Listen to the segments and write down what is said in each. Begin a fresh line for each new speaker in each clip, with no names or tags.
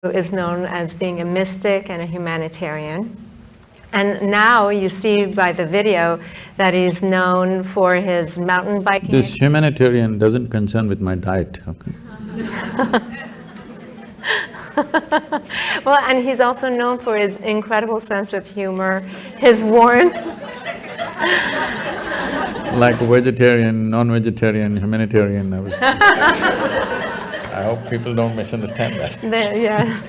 is known as being a mystic and a humanitarian. And now you see by the video that he's known for his mountain biking.
This humanitarian doesn't concern with my diet, okay?
Well, and he's also known for his incredible sense of humor, his warmth.
Like vegetarian, non-vegetarian, humanitarian, I was… I hope people don't misunderstand that.
Yeah.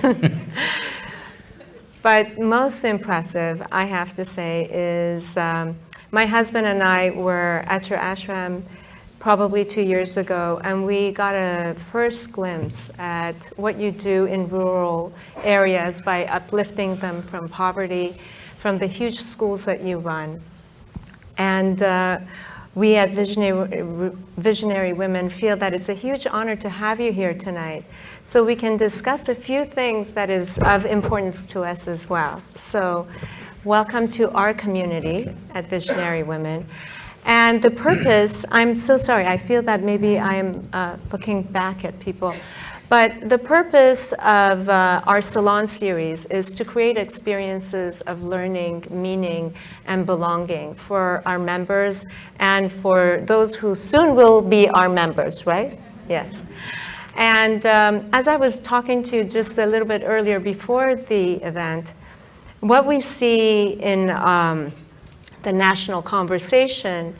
But most impressive, I have to say, is my husband and I were at your ashram probably 2 years ago, and we got a first glimpse at what you do in rural areas by uplifting them from poverty, from the huge schools that you run. And we at Visionary Women feel that it's a huge honor to have you here tonight, so we can discuss a few things that is of importance to us as well. So, welcome to our community at Visionary Women. And the purpose, I'm so sorry, I feel that maybe I'm looking back at people, but the purpose of our salon series is to create experiences of learning, meaning, and belonging for our members and for those who soon will be our members, right? Yes. And as I was talking to you just a little bit earlier before the event, what we see in the national conversation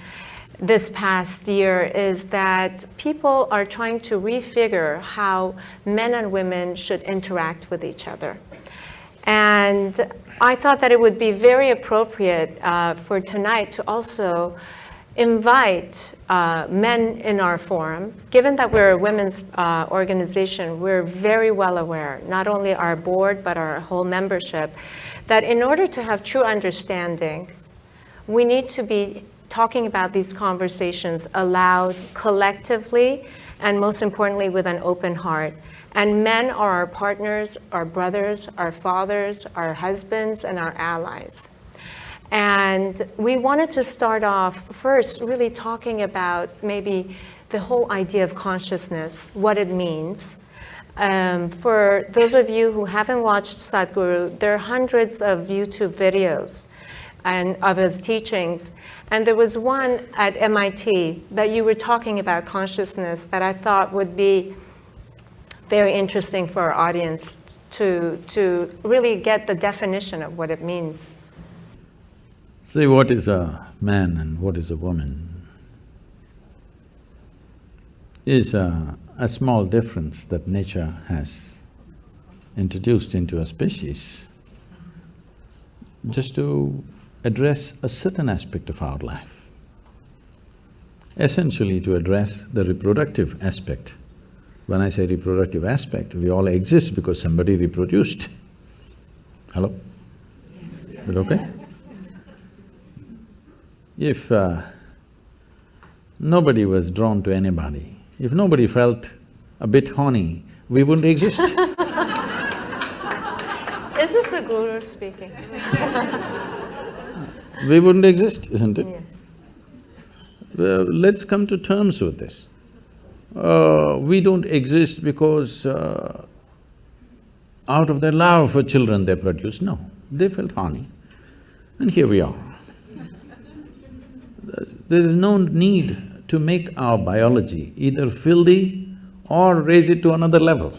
this past year is that people are trying to refigure how men and women should interact with each other. And I thought that it would be very appropriate for tonight to also invite men in our forum. Given that we're a women's organization, we're very well aware, not only our board, but our whole membership, that in order to have true understanding, we need to be talking about these conversations aloud, collectively, and most importantly, with an open heart. And men are our partners, our brothers, our fathers, our husbands, and our allies. And we wanted to start off first really talking about maybe the whole idea of consciousness, what it means. For those of you who haven't watched Sadhguru, there are hundreds of YouTube videos and of his teachings. And there was one at MIT that you were talking about consciousness that I thought would be very interesting for our audience to really get the definition of what it means.
See, what is a man and what is a woman is a small difference that nature has introduced into a species just to address a certain aspect of our life, essentially to address the reproductive aspect. When I say reproductive aspect, we all exist because somebody reproduced. Hello? Yes. Is it okay? If nobody was drawn to anybody, if nobody felt a bit horny, we wouldn't exist.
Is this a guru speaking?
We wouldn't exist, isn't it?
Yes.
Let's come to terms with this. We don't exist because out of their love for children they produced. No, they felt horny, and here we are. There is no need to make our biology either filthy or raise it to another level.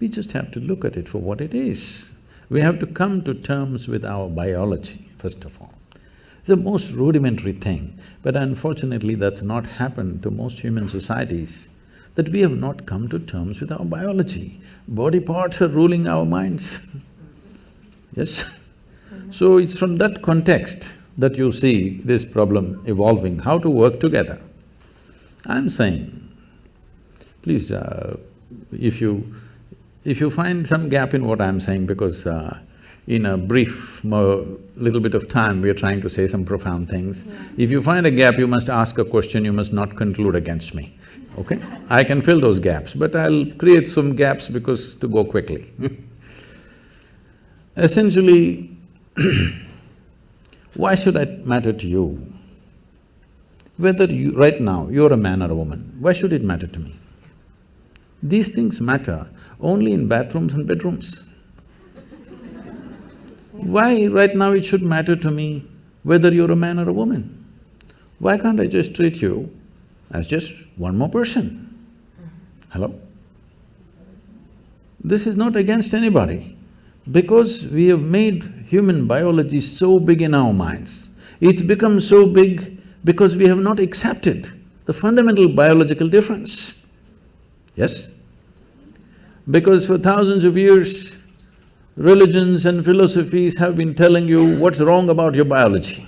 We just have to look at it for what it is. We have to come to terms with our biology, first of all. It's the most rudimentary thing, but unfortunately that's not happened to most human societies, that we have not come to terms with our biology. Body parts are ruling our minds. Yes? So it's from that context that you see this problem evolving, how to work together. I'm saying, please, if you find some gap in what I'm saying, because in a brief little bit of time, we are trying to say some profound things. Yeah. If you find a gap, you must ask a question, you must not conclude against me, okay? I can fill those gaps, but I'll create some gaps because to go quickly. Essentially, why should it matter to you? Whether you… right now, you're a man or a woman, why should it matter to me? These things matter only in bathrooms and bedrooms. Why right now it should matter to me whether you're a man or a woman? Why can't I just treat you as just one more person? Hello? This is not against anybody, because we have made human biology so big in our minds. It's become so big because we have not accepted the fundamental biological difference. Yes? Because for thousands of years, religions and philosophies have been telling you what's wrong about your biology,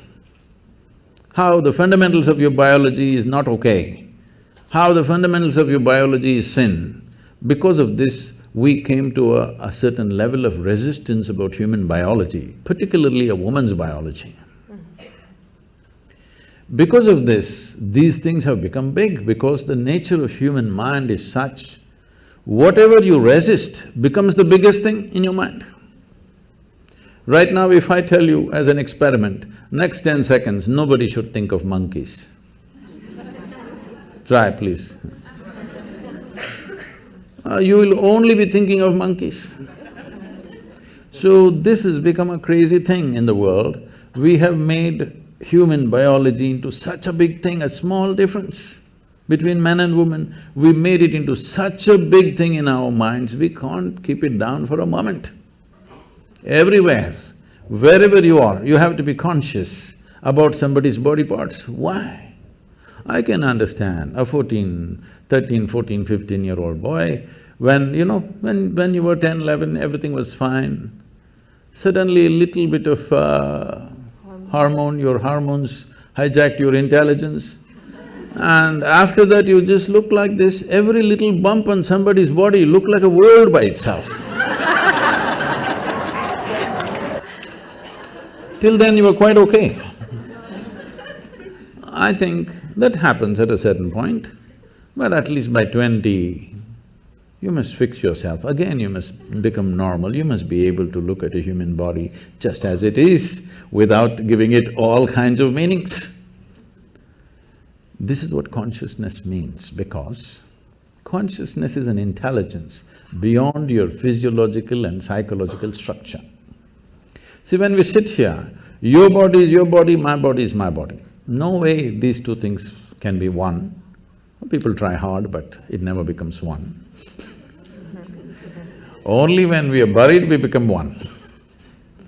how the fundamentals of your biology is not okay, how the fundamentals of your biology is sin. Because of this, we came to a certain level of resistance about human biology, particularly a woman's biology. Because of this, these things have become big, because the nature of human mind is such, whatever you resist becomes the biggest thing in your mind. Right now, if I tell you as an experiment, next 10 seconds, nobody should think of monkeys. Try, please. You will only be thinking of monkeys. So this has become a crazy thing in the world. We have made human biology into such a big thing, a small difference between man and woman. We made it into such a big thing in our minds, we can't keep it down for a moment. Everywhere, wherever you are, you have to be conscious about somebody's body parts. Why? I can understand a 13, 14, 15-year-old boy, when you were 10, 11, everything was fine. Suddenly a little bit of your hormones hijacked your intelligence, and after that you just look like this. Every little bump on somebody's body looked like a world by itself. Till then you were quite okay. I think that happens at a certain point, but at least by 20, you must fix yourself. Again, you must become normal. You must be able to look at a human body just as it is, without giving it all kinds of meanings. This is what consciousness means, because consciousness is an intelligence beyond your physiological and psychological structure. See, when we sit here, your body is your body, my body is my body. No way these two things can be one. People try hard, but it never becomes one. Only when we are buried, we become one.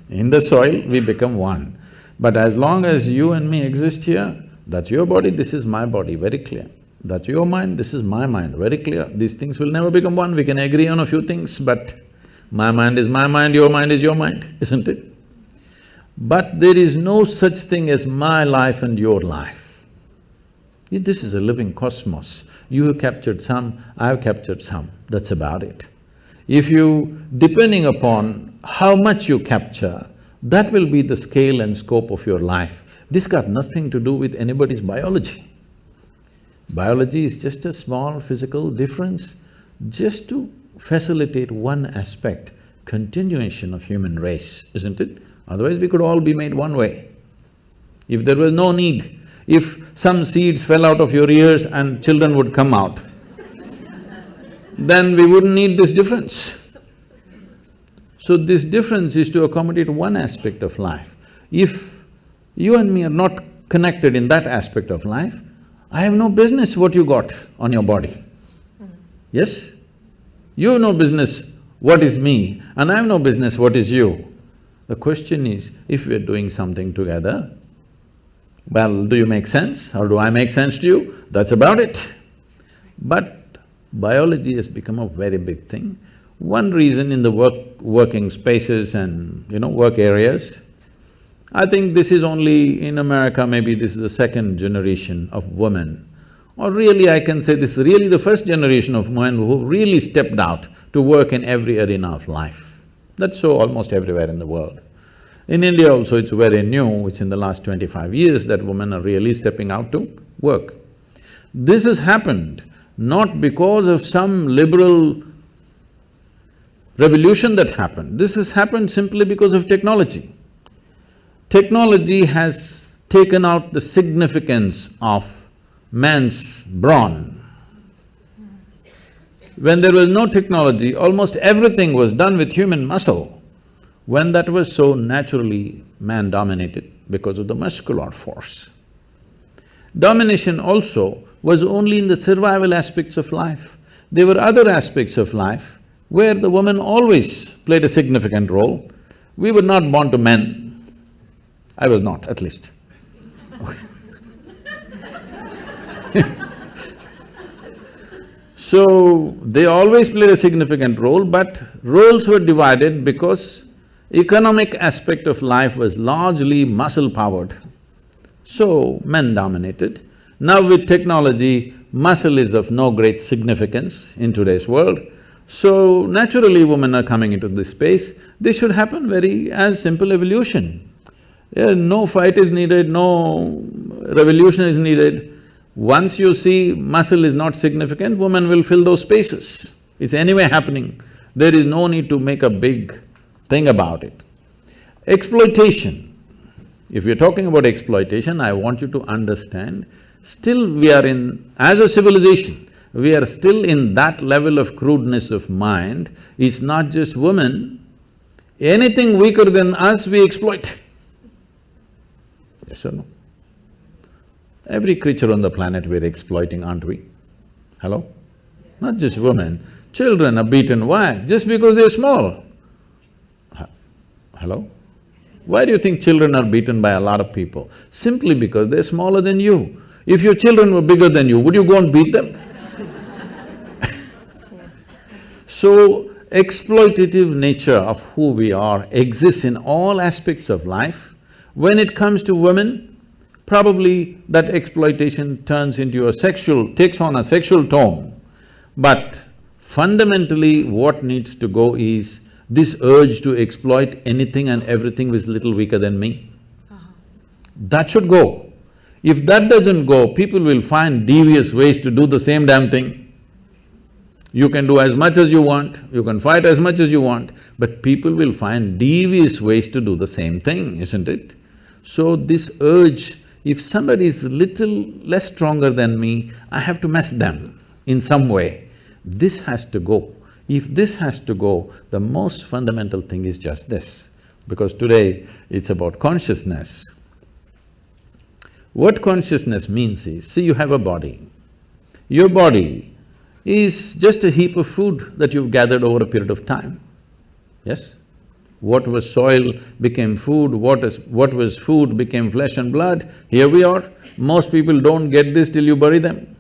In the soil, we become one. But as long as you and me exist here, that's your body, this is my body, very clear. That's your mind, this is my mind, very clear. These things will never become one. We can agree on a few things, but my mind is my mind, your mind is your mind, isn't it? But there is no such thing as my life and your life. This is a living cosmos. You have captured some, I have captured some, that's about it. If you… depending upon how much you capture, that will be the scale and scope of your life. This got nothing to do with anybody's biology. Biology is just a small physical difference, just to facilitate one aspect, continuation of human race, isn't it? Otherwise we could all be made one way. If there was no need, if some seeds fell out of your ears and children would come out, then we wouldn't need this difference. So this difference is to accommodate one aspect of life. If you and me are not connected in that aspect of life, I have no business what you got on your body. Yes? You have no business what is me, and I have no business what is you. The question is, if we're doing something together, well, do you make sense or do I make sense to you? That's about it. But biology has become a very big thing. One reason in the working spaces and, work areas, I think this is only in America, maybe this is the second generation of women. Or really I can say this is really the first generation of women who really stepped out to work in every arena of life. That's so almost everywhere in the world. In India also it's very new, it's in the last 25 years that women are really stepping out to work. This has happened not because of some liberal revolution that happened, this has happened simply because of technology. Technology has taken out the significance of man's brawn. When there was no technology, almost everything was done with human muscle. When that was so naturally man-dominated because of the muscular force. Domination also was only in the survival aspects of life. There were other aspects of life where the woman always played a significant role. We were not born to men. I was not, at least. So, they always played a significant role, but roles were divided because economic aspect of life was largely muscle-powered. So, men dominated. Now with technology, muscle is of no great significance in today's world. So, naturally women are coming into this space. This should happen very as simple evolution. No fight is needed, no revolution is needed. Once you see muscle is not significant, women will fill those spaces. It's anyway happening. There is no need to make a big thing about it. Exploitation. If you're talking about exploitation, I want you to understand, still we are in… as a civilization, we are still in that level of crudeness of mind. It's not just women, anything weaker than us we exploit. Yes or no? Every creature on the planet we're exploiting, aren't we? Hello? Not just women, children are beaten. Why? Just because they're small. Hello? Why do you think children are beaten by a lot of people? Simply because they're smaller than you. If your children were bigger than you, would you go and beat them? So, exploitative nature of who we are exists in all aspects of life. When it comes to women, probably that exploitation turns into a takes on a sexual tone. But fundamentally what needs to go is this urge to exploit anything and everything which is little weaker than me. That should go. If that doesn't go, people will find devious ways to do the same damn thing. You can do as much as you want, you can fight as much as you want, but people will find devious ways to do the same thing, isn't it? So this urge, if somebody is little less stronger than me, I have to mess them in some way. This has to go. If this has to go, the most fundamental thing is just this, because today it's about consciousness. What consciousness means is, see, you have a body. Your body is just a heap of food that you've gathered over a period of time, yes? What was soil became food, what was food became flesh and blood, here we are. Most people don't get this till you bury them.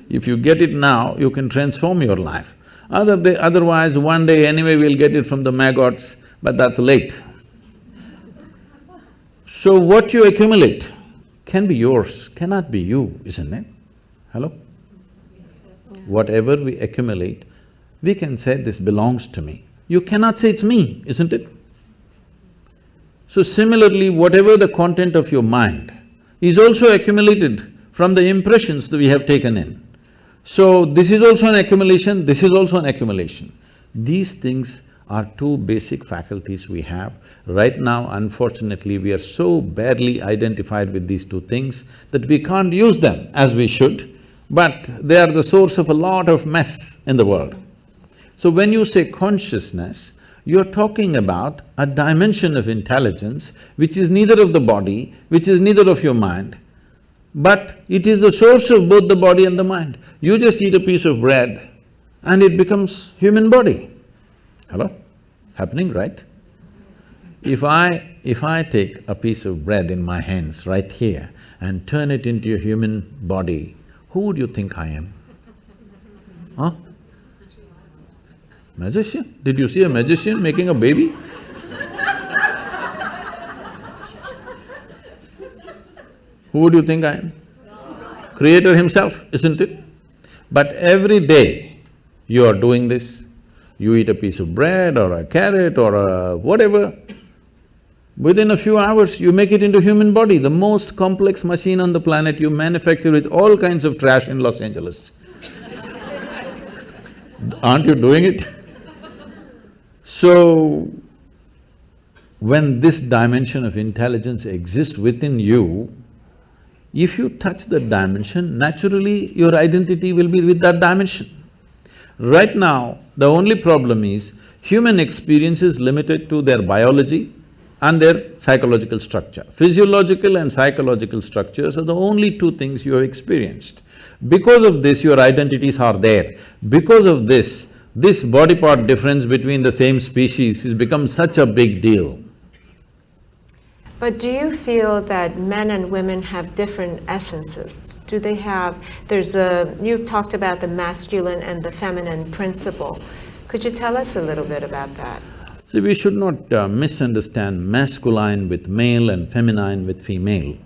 If you get it now, you can transform your life. Otherwise, one day anyway we'll get it from the maggots, but that's late. So what you accumulate can be yours, cannot be you, isn't it? Hello? Whatever we accumulate, we can say this belongs to me. You cannot say it's me, isn't it? So similarly, whatever the content of your mind is also accumulated from the impressions that we have taken in. So this is also an accumulation, this is also an accumulation. These things are two basic faculties we have. Right now, unfortunately, we are so barely identified with these two things that we can't use them as we should, but they are the source of a lot of mess in the world. So when you say consciousness, you're talking about a dimension of intelligence which is neither of the body, which is neither of your mind, but it is the source of both the body and the mind. You just eat a piece of bread and it becomes human body. Hello? Happening, right? If I take a piece of bread in my hands right here and turn it into a human body, who would you think I am? Huh? Magician? Did you see a magician making a baby? Who would you think I am? Creator himself, isn't it? But every day you are doing this, you eat a piece of bread or a carrot or a whatever, within a few hours you make it into human body, the most complex machine on the planet. You manufacture with all kinds of trash in Los Angeles. Aren't you doing it? So, when this dimension of intelligence exists within you, if you touch that dimension, naturally your identity will be with that dimension. Right now, the only problem is human experience is limited to their biology and their psychological structure. Physiological and psychological structures are the only two things you have experienced. Because of this, your identities are there. Because of this body part difference between the same species has become such a big deal.
But do you feel that men and women have different essences? Do they have, you've talked about the masculine and the feminine principle. Could you tell us a little bit about that?
See, we should not misunderstand masculine with male and feminine with female.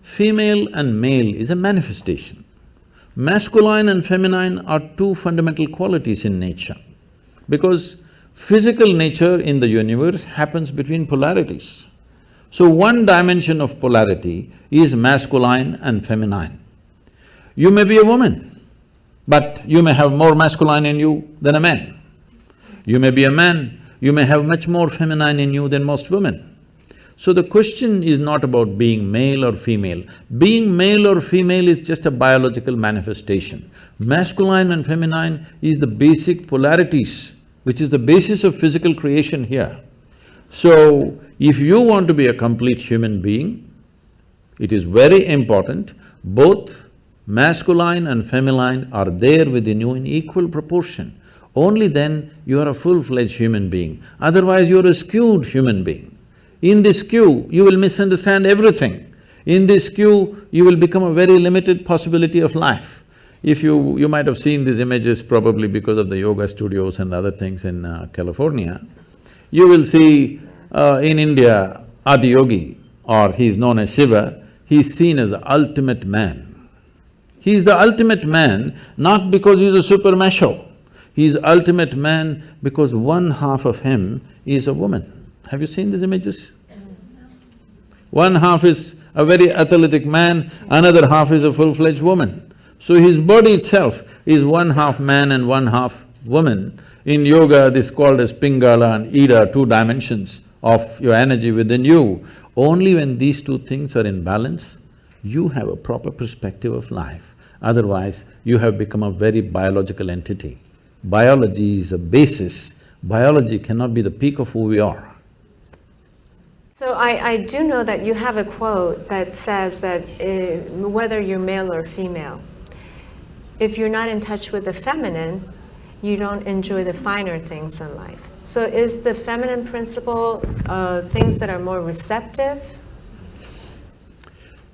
Female and male is a manifestation. Masculine and feminine are two fundamental qualities in nature, because physical nature in the universe happens between polarities. So one dimension of polarity is masculine and feminine. You may be a woman, but you may have more masculine in you than a man. You may be a man, you may have much more feminine in you than most women. So the question is not about being male or female. Being male or female is just a biological manifestation. Masculine and feminine is the basic polarities, which is the basis of physical creation here. So, if you want to be a complete human being, it is very important both masculine and feminine are there within you in equal proportion. Only then you are a full-fledged human being, otherwise you are a skewed human being. In this skew, you will misunderstand everything. In this skew, you will become a very limited possibility of life. If you might have seen these images probably because of the yoga studios and other things in California. You will see in India, Adiyogi, or he is known as Shiva, he is seen as the ultimate man. He is the ultimate man not because he is a super macho, he is ultimate man because one half of him is a woman. Have you seen these images? One half is a very athletic man, another half is a full-fledged woman. So his body itself is one half man and one half woman. In yoga, this is called as Pingala and Ida, two dimensions of your energy within you. Only when these two things are in balance, you have a proper perspective of life. Otherwise, you have become a very biological entity. Biology is a basis. Biology cannot be the peak of who we are.
So I do know that you have a quote that says that whether you're male or female, if you're not in touch with the feminine, you don't enjoy the finer things in life. So is the feminine principle things that are more receptive?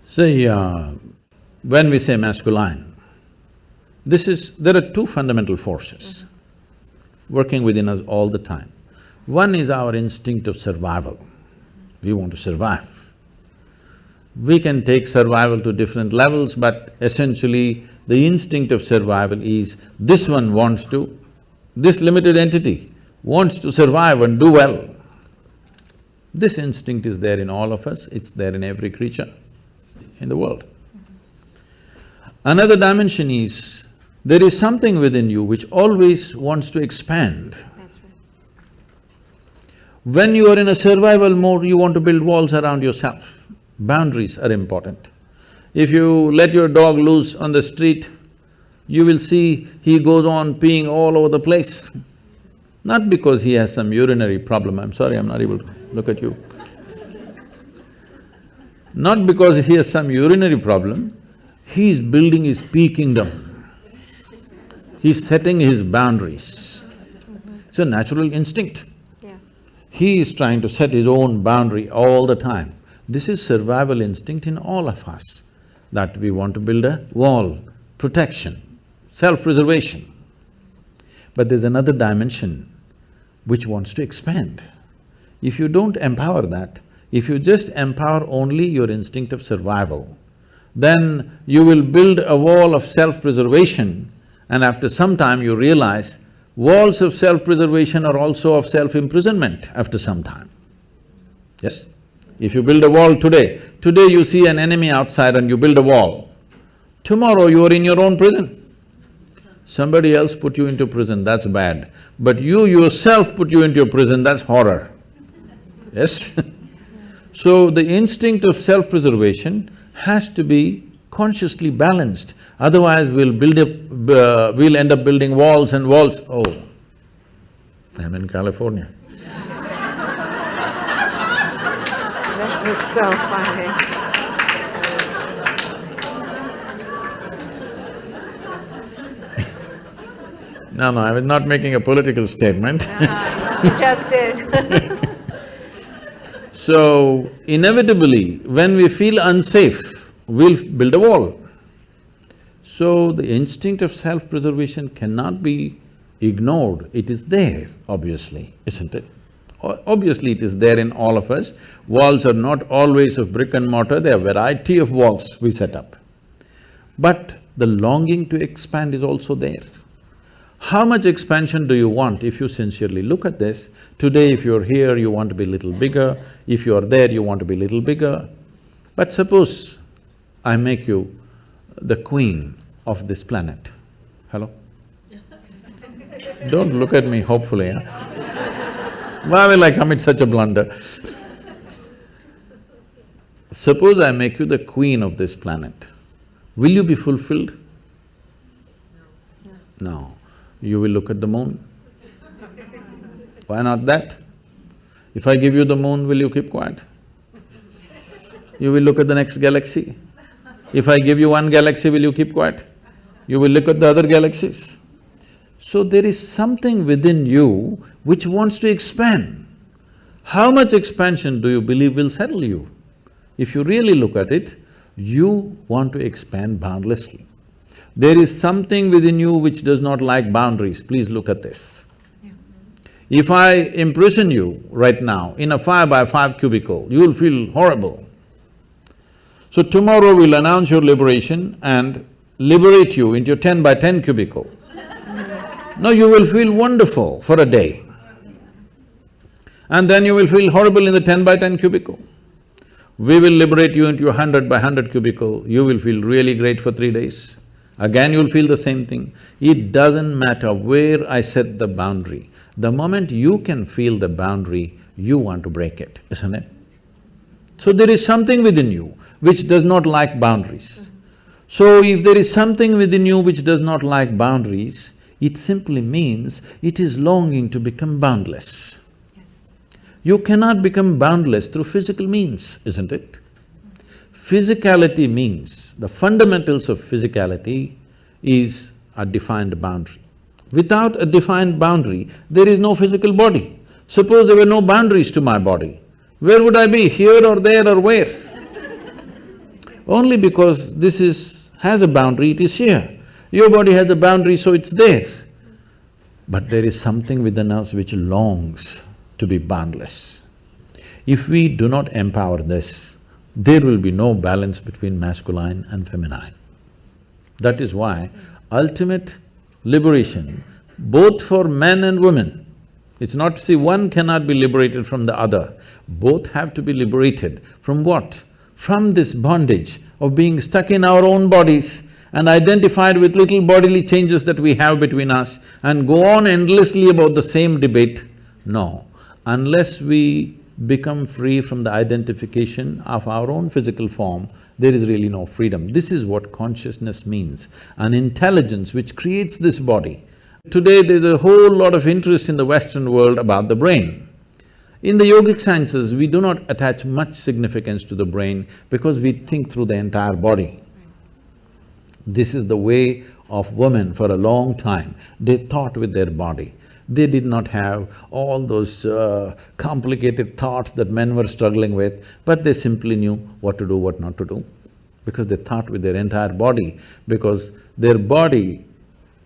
See, when we say masculine, there are two fundamental forces working within us all the time. One is our instinct of survival. We want to survive. We can take survival to different levels, but essentially the instinct of survival is this one wants to, this limited entity wants to survive and do well. This instinct is there in all of us, it's there in every creature in the world. Another dimension is, there is something within you which always wants to expand. When you are in a survival mode, you want to build walls around yourself. Boundaries are important. If you let your dog loose on the street, you will see he goes on peeing all over the place. Not because he has some urinary problem, I'm sorry, I'm not able to look at you. Not because he has some urinary problem, he is building his pea kingdom. He's setting his boundaries. It's a natural instinct. He is trying to set his own boundary all the time. This is survival instinct in all of us, that we want to build a wall, protection, self-preservation. But there's another dimension which wants to expand. If you don't empower that, if you just empower only your instinct of survival, then you will build a wall of self-preservation, and after some time you realize walls of self-preservation are also of self-imprisonment after some time. Yes? If you build a wall today you see an enemy outside and you build a wall. Tomorrow you are in your own prison. Somebody else put you into prison, that's bad. But you yourself put you into a prison, that's horror. Yes? So the instinct of self-preservation has to be consciously balanced. Otherwise, we'll end up building walls and walls. Oh, I'm in California.
This is so funny.
No, I was not making a political statement.
You just did.
So, inevitably, when we feel unsafe, we'll build a wall. So, the instinct of self-preservation cannot be ignored. It is there, obviously, isn't it? Obviously, it is there in all of us. Walls are not always of brick and mortar, there are a variety of walls we set up. But the longing to expand is also there. How much expansion do you want if you sincerely look at this? Today, if you're here, you want to be a little bigger. If you're there, you want to be a little bigger. But suppose I make you the queen of this planet. Hello? Don't look at me hopefully, huh? Why will I commit such a blunder? Suppose I make you the queen of this planet. Will you be fulfilled? No. You will look at the moon. Why not that? If I give you the moon, will you keep quiet? You will look at the next galaxy. If I give you one galaxy, will you keep quiet? You will look at the other galaxies. So there is something within you which wants to expand. How much expansion do you believe will settle you? If you really look at it, you want to expand boundlessly. There is something within you which does not like boundaries, please look at this. Yeah. If I imprison you right now in a 5x5 cubicle, you will feel horrible. So tomorrow we'll announce your liberation and liberate you into your 10x10 cubicle. Now you will feel wonderful for a day. And then you will feel horrible in the 10x10 cubicle. We will liberate you into your 100x100 cubicle, you will feel really great for 3 days. Again you'll feel the same thing. It doesn't matter where I set the boundary. The moment you can feel the boundary, you want to break it, isn't it? So there is something within you which does not like boundaries. So if there is something within you which does not like boundaries, it simply means it is longing to become boundless. Yes. You cannot become boundless through physical means, isn't it? Physicality means, the fundamentals of physicality is a defined boundary. Without a defined boundary, there is no physical body. Suppose there were no boundaries to my body, where would I be, here or there or where? Only because has a boundary, it is here. Your body has a boundary, so it's there. But there is something within us which longs to be boundless. If we do not empower this, there will be no balance between masculine and feminine. That is why ultimate liberation, both for men and women, it's not… see, one cannot be liberated from the other. Both have to be liberated from what? From this bondage of being stuck in our own bodies and identified with little bodily changes that we have between us and go on endlessly about the same debate. No, unless we become free from the identification of our own physical form, there is really no freedom. This is what consciousness means, an intelligence which creates this body. Today there's a whole lot of interest in the Western world about the brain. In the yogic sciences, we do not attach much significance to the brain because we think through the entire body. This is the way of women for a long time. They thought with their body. They did not have all those complicated thoughts that men were struggling with, but they simply knew what to do, what not to do, because they thought with their entire body, because their body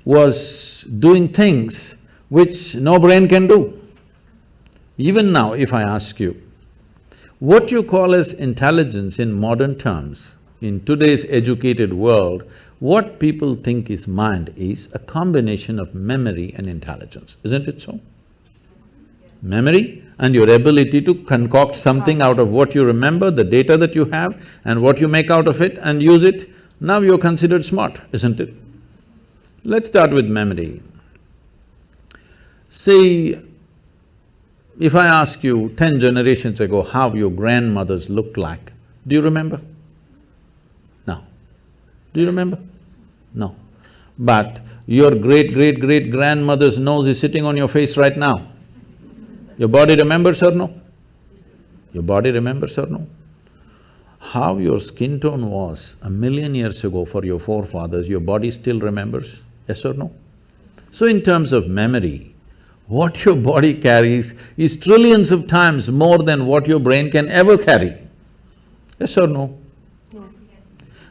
was doing things which no brain can do. Even now, if I ask you, what you call as intelligence in modern terms, in today's educated world, what people think is mind is a combination of memory and intelligence, isn't it so? Memory and your ability to concoct something out of what you remember, the data that you have and what you make out of it and use it, now you're considered smart, isn't it? Let's start with memory. See, if I ask you 10 generations ago how your grandmothers looked like, do you remember? No. Do you remember? No. But your great-great-great-grandmother's nose is sitting on your face right now. Your body remembers or no? Your body remembers or no? How your skin tone was 1,000,000 years ago for your forefathers, your body still remembers, yes or no? So in terms of memory, what your body carries is trillions of times more than what your brain can ever carry, yes or no?
Yes.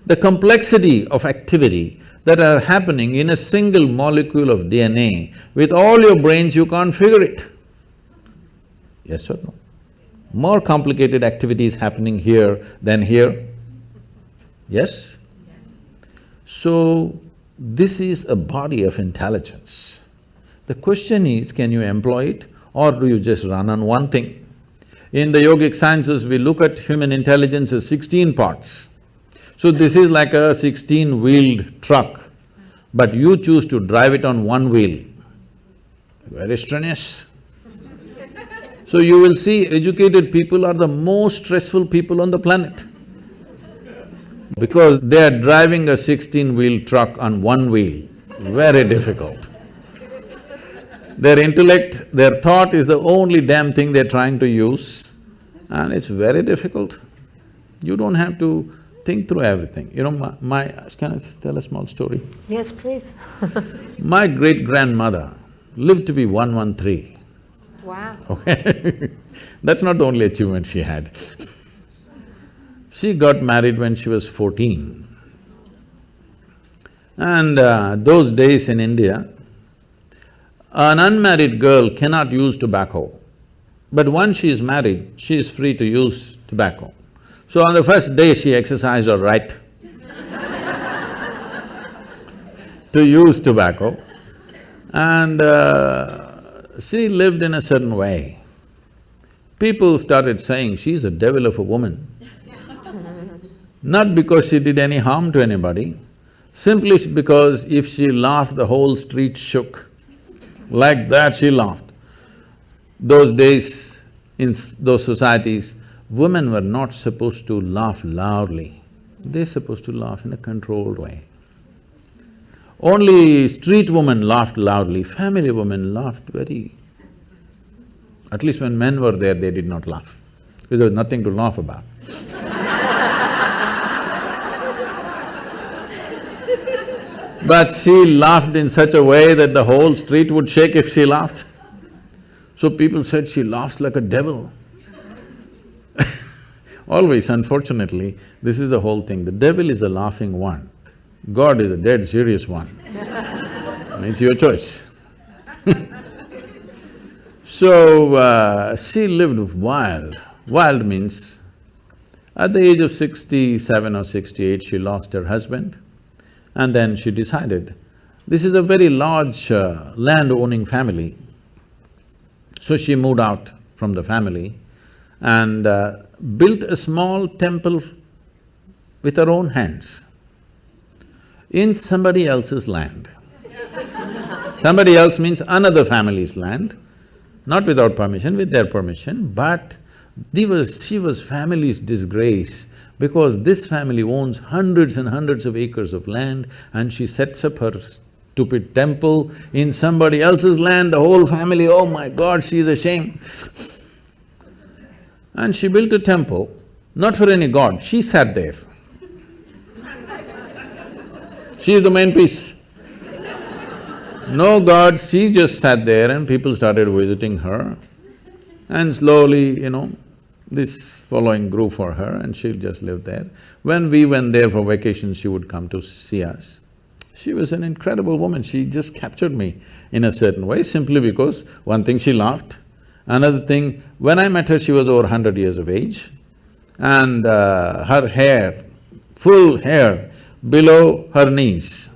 The complexity of activity that are happening in a single molecule of DNA, with all your brains you can't figure it, yes or no? More complicated activities happening here than here, yes? So, this is a body of intelligence. The question is, can you employ it or do you just run on one thing? In the yogic sciences, we look at human intelligence as 16 parts. So this is like a 16-wheeled truck, but you choose to drive it on one wheel. Very strenuous. So you will see educated people are the most stressful people on the planet because they are driving a 16-wheel truck on one wheel, very difficult. Their intellect, their thought is the only damn thing they're trying to use and it's very difficult. You don't have to think through everything. You know, can I tell a small story?
Yes, please.
My great-grandmother lived to be 113.
Wow.
Okay that's not the only achievement she had. She got married when she was 14. And those days in India, an unmarried girl cannot use tobacco. But once she is married, she is free to use tobacco. So on the first day, she exercised her right to use tobacco. And she lived in a certain way. People started saying, she's a devil of a woman. Not because she did any harm to anybody, simply because if she laughed, the whole street shook. Like that she laughed. Those days, in those societies, women were not supposed to laugh loudly. They're supposed to laugh in a controlled way. Only street women laughed loudly, family women laughed very… At least when men were there, they did not laugh, because there was nothing to laugh about. But she laughed in such a way that the whole street would shake if she laughed. So people said she laughs like a devil. Always, unfortunately, this is the whole thing. The devil is a laughing one. God is a dead serious one. It's your choice. So, she lived wild. Wild means, at the age of 67 or 68, she lost her husband, and then she decided, this is a very large land-owning family. So she moved out from the family and built a small temple with her own hands in somebody else's land. Somebody else means another family's land, not without permission, with their permission, but she was family's disgrace because this family owns hundreds and hundreds of acres of land and she sets up her stupid temple in somebody else's land, the whole family, oh my God, she's ashamed. And she built a temple, not for any god, she sat there. She is the main piece. No god, she just sat there and people started visiting her. And slowly, this following grew for her and she'll just live there. When we went there for vacation, she would come to see us. She was an incredible woman, she just captured me in a certain way simply because one thing, she laughed. Another thing, when I met her, she was over 100 years of age and her hair, full hair below her knees.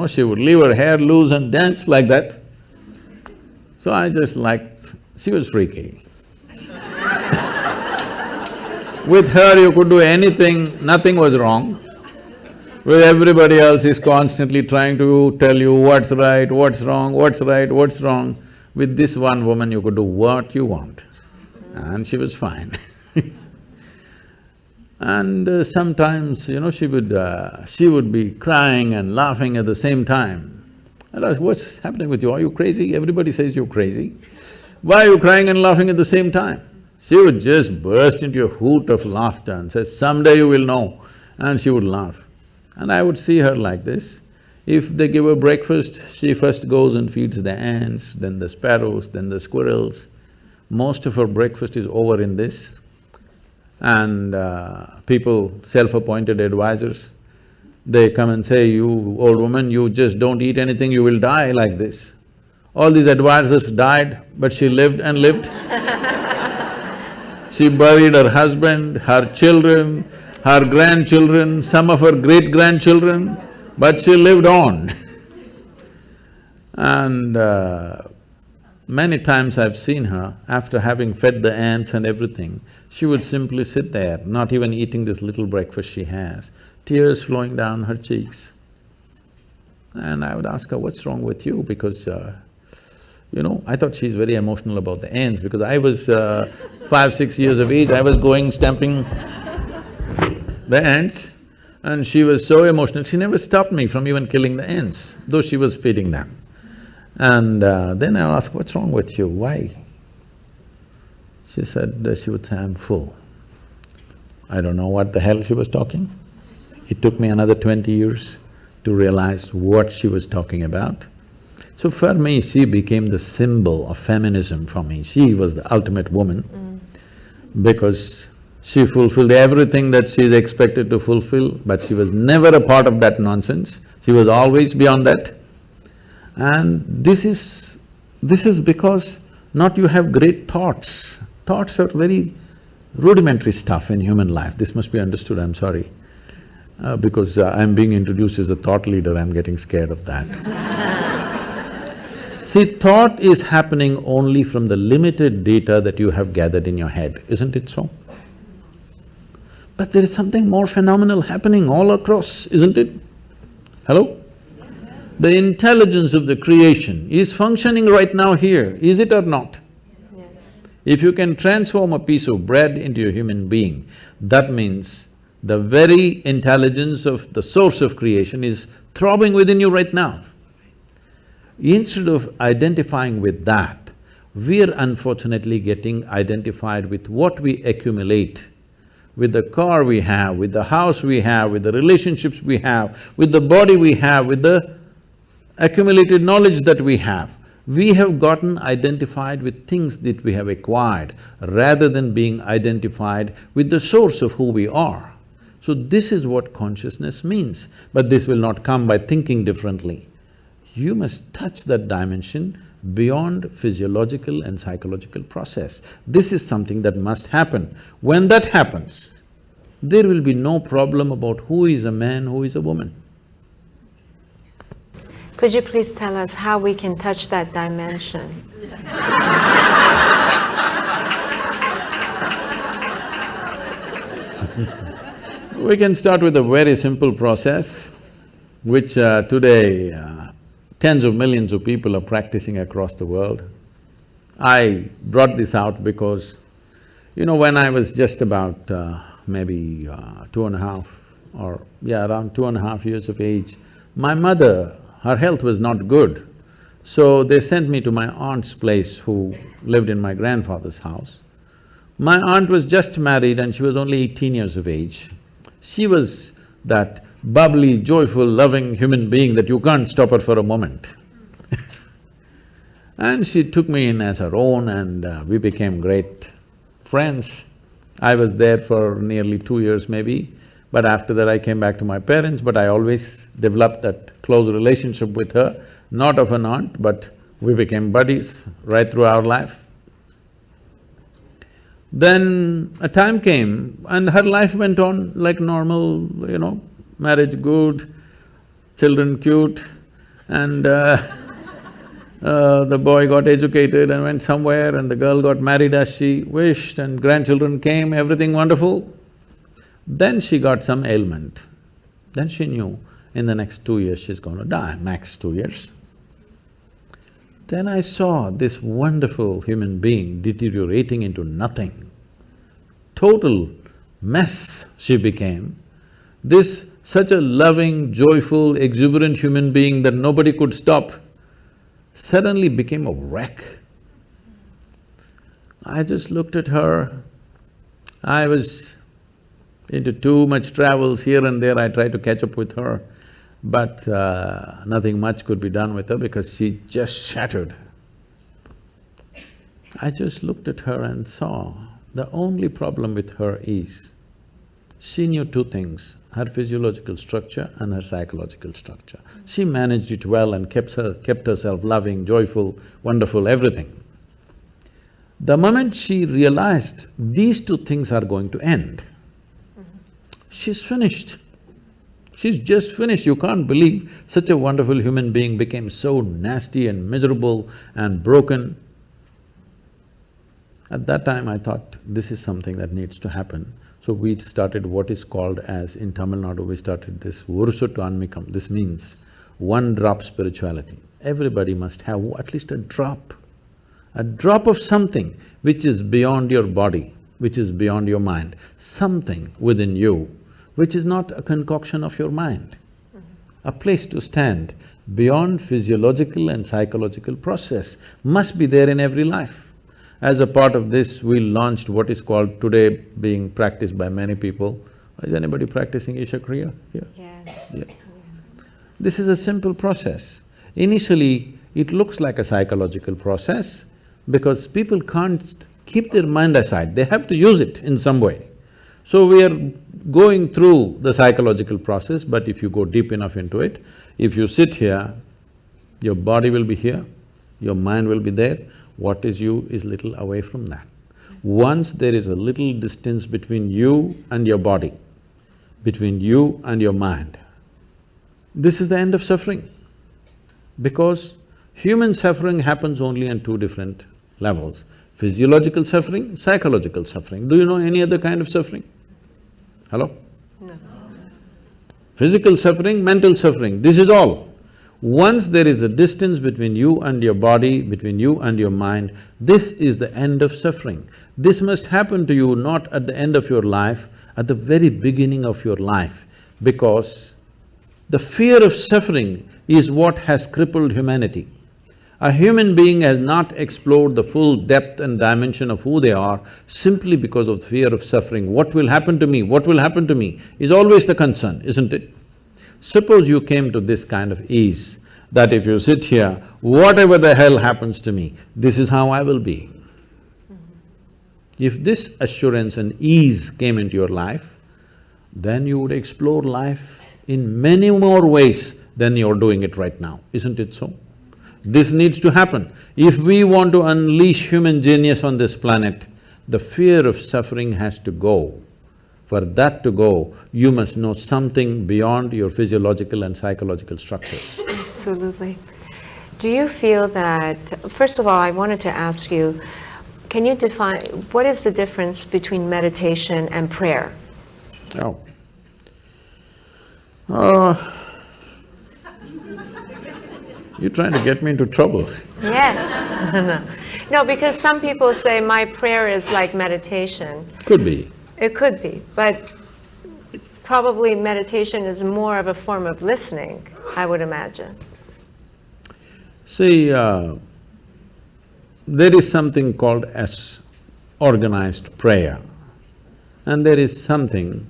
She would leave her hair loose and dance like that. So I just liked… she was freaky. With her you could do anything, nothing was wrong. With everybody else is constantly trying to tell you what's right, what's wrong, what's right, what's wrong. With this one woman you could do what you want, and she was fine. And sometimes, she would be crying and laughing at the same time. I'd ask, what's happening with you? Are you crazy? Everybody says you're crazy. Why are you crying and laughing at the same time? She would just burst into a hoot of laughter and say, someday you will know. And she would laugh. And I would see her like this. If they give her breakfast, she first goes and feeds the ants, then the sparrows, then the squirrels. Most of her breakfast is over in this. And people, self-appointed advisors, they come and say, you old woman, you just don't eat anything, you will die like this. All these advisors died, but she lived and lived. She buried her husband, her children, her grandchildren, some of her great-grandchildren, but she lived on. And many times I've seen her, after having fed the ants and everything, she would simply sit there, not even eating this little breakfast she has, tears flowing down her cheeks. And I would ask her, what's wrong with you? Because, I thought she's very emotional about the ants because I was 5, 6 years of age, I was going stamping the ants and she was so emotional, she never stopped me from even killing the ants, though she was feeding them. And then I asked, what's wrong with you, why? She said, she would say, I'm full. I don't know what the hell she was talking. It took me another 20 years to realize what she was talking about. So for me, she became the symbol of feminism for me. She was the ultimate woman because she fulfilled everything that she is expected to fulfill, but she was never a part of that nonsense. She was always beyond that. And this is because not you have great thoughts. Thoughts are very rudimentary stuff in human life. This must be understood, I'm sorry. Because I'm being introduced as a thought leader, I'm getting scared of that. See, thought is happening only from the limited data that you have gathered in your head, isn't it so? But there is something more phenomenal happening all across, isn't it? Hello? The intelligence of the creation is functioning right now here, is it or not?
Yes.
If you can transform a piece of bread into a human being, that means the very intelligence of the source of creation is throbbing within you right now. Instead of identifying with that, we're unfortunately getting identified with what we accumulate, with the car we have, with the house we have, with the relationships we have, with the body we have, with the accumulated knowledge that we have. We have gotten identified with things that we have acquired rather than being identified with the source of who we are. So this is what consciousness means, but this will not come by thinking differently. You must touch that dimension beyond physiological and psychological process. This is something that must happen. When that happens, there will be no problem about who is a man, who is a woman.
Could you please tell us how we can touch that dimension?
We can start with a very simple process, which today tens of millions of people are practicing across the world. I brought this out because, when I was just about maybe 2.5 or around 2.5 years of age, my mother, her health was not good. So they sent me to my aunt's place who lived in my grandfather's house. My aunt was just married and she was only 18 years of age. She was that bubbly, joyful, loving human being that you can't stop her for a moment. And she took me in as her own and we became great friends. I was there for nearly 2 years maybe, but after that I came back to my parents, but I always developed that close relationship with her, not of an aunt, but we became buddies right through our life. Then a time came and her life went on like normal, marriage good, children cute, and the boy got educated and went somewhere and the girl got married as she wished and grandchildren came, everything wonderful. Then she got some ailment. Then she knew in the next 2 years she's gonna die, max 2 years. Then I saw this wonderful human being deteriorating into nothing. Total mess she became, this such a loving, joyful, exuberant human being that nobody could stop, suddenly became a wreck. I just looked at her. I was into too much travels here and there, I tried to catch up with her, but nothing much could be done with her because she just shattered. I just looked at her and saw the only problem with her is she knew two things, her physiological structure and her psychological structure. She managed it well and kept herself loving, joyful, wonderful, everything. The moment she realized these two things are going to end, she's finished. She's just finished. You can't believe such a wonderful human being became so nasty and miserable and broken. At that time I thought, this is something that needs to happen. So we started what is called as, in Tamil Nadu, we started this Urusuttu Anmikam. This means one drop spirituality. Everybody must have at least a drop of something which is beyond your body, which is beyond your mind, something within you which is not a concoction of your mind. A place to stand beyond physiological and psychological process must be there in every life. As a part of this, we launched what is called today being practiced by many people. Is anybody practicing Isha Kriya here? Yeah. This is a simple process. Initially, it looks like a psychological process because people can't keep their mind aside, they have to use it in some way. So we are going through the psychological process, but if you go deep enough into it, if you sit here, your body will be here, your mind will be there, what is you is little away from that. Once there is a little distance between you and your body, between you and your mind, this is the end of suffering. Because human suffering happens only on two different levels, physiological suffering, psychological suffering. Do you know any other kind of suffering? Hello?
No.
Physical suffering, mental suffering, this is all. Once there is a distance between you and your body, between you and your mind, this is the end of suffering. This must happen to you not at the end of your life, at the very beginning of your life, because the fear of suffering is what has crippled humanity. A human being has not explored the full depth and dimension of who they are simply because of fear of suffering. What will happen to me? What will happen to me? Is always the concern, isn't it? Suppose you came to this kind of ease, that if you sit here, whatever the hell happens to me, this is how I will be. If this assurance and ease came into your life, then you would explore life in many more ways than you're doing it right now, isn't it so? This needs to happen. If we want to unleash human genius on this planet, the fear of suffering has to go. For that to go, you must know something beyond your physiological and psychological structures.
Absolutely. Do you feel that… First of all, I wanted to ask you, can you define… what is the difference between meditation and prayer?
Oh. You're trying to get me into trouble.
Yes. No, because some people say my prayer is like meditation.
Could be.
It could be, but probably meditation is more of a form of listening, I would imagine.
See, there is something called as organized prayer, and there is something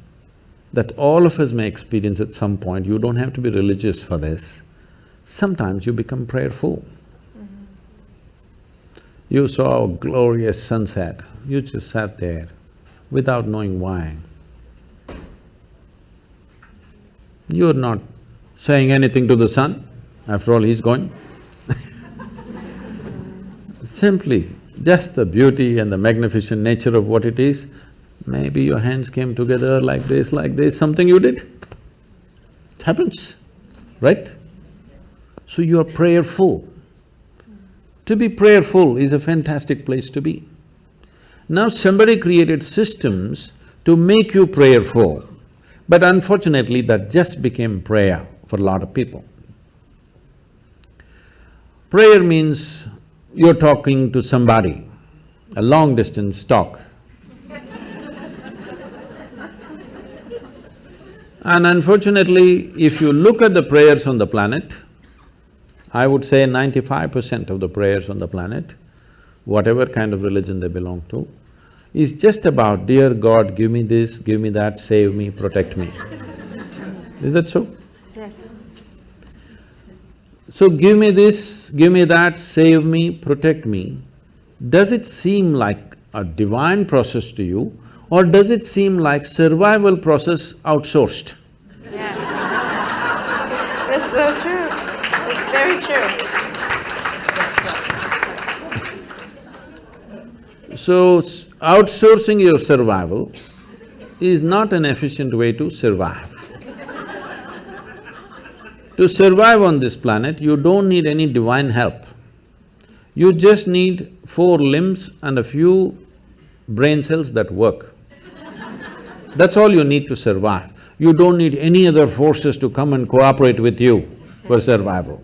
that all of us may experience at some point. You don't have to be religious for this. Sometimes you become prayerful. You saw a glorious sunset, you just sat there without knowing why. You're not saying anything to the sun, after all he's going. Simply, just the beauty and the magnificent nature of what it is, maybe your hands came together like this, something you did. It happens, right? So you are prayerful. To be prayerful is a fantastic place to be. Now somebody created systems to make you prayerful, but unfortunately that just became prayer for a lot of people. Prayer means you're talking to somebody, a long distance talk. And unfortunately, if you look at the prayers on the planet, I would say 95% of the prayers on the planet, whatever kind of religion they belong to, is just about, dear God, give me this, give me that, save me, protect me. Is that so?
Yes.
So give me this, give me that, save me, protect me. Does it seem like a divine process to you, or does it seem like survival process outsourced?
Yes. That's so true. It's very true.
So, outsourcing your survival is not an efficient way to survive. To survive on this planet, you don't need any divine help. You just need 4 limbs and a few brain cells that work. That's all you need to survive. You don't need any other forces to come and cooperate with you for survival.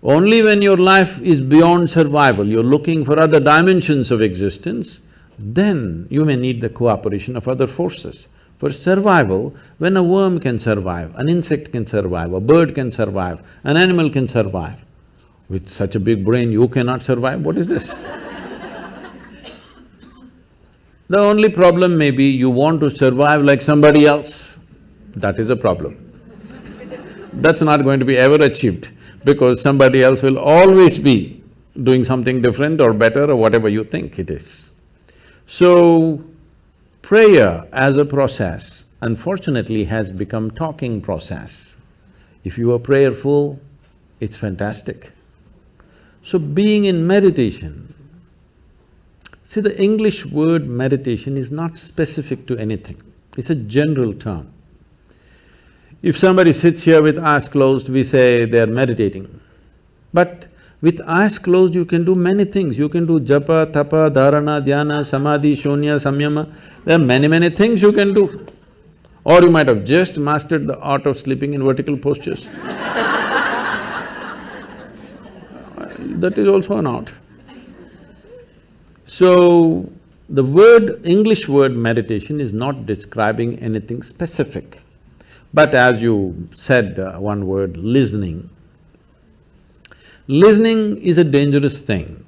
Only when your life is beyond survival, you're looking for other dimensions of existence, then you may need the cooperation of other forces. For survival, when a worm can survive, an insect can survive, a bird can survive, an animal can survive, with such a big brain you cannot survive, what is this? The only problem may be you want to survive like somebody else, that is a problem. That's not going to be ever achieved, because somebody else will always be doing something different or better or whatever you think it is. So, prayer as a process, unfortunately, has become talking process. If you are prayerful, it's fantastic. So being in meditation, see, the English word meditation is not specific to anything, it's a general term. If somebody sits here with eyes closed, we say they're meditating. But with eyes closed, you can do many things. You can do japa, tapa, dharana, dhyana, samadhi, shunya, samyama. There are many things you can do. Or you might have just mastered the art of sleeping in vertical postures. That is also an art. So, the word, English word meditation is not describing anything specific. But as you said one word, listening. Listening is a dangerous thing,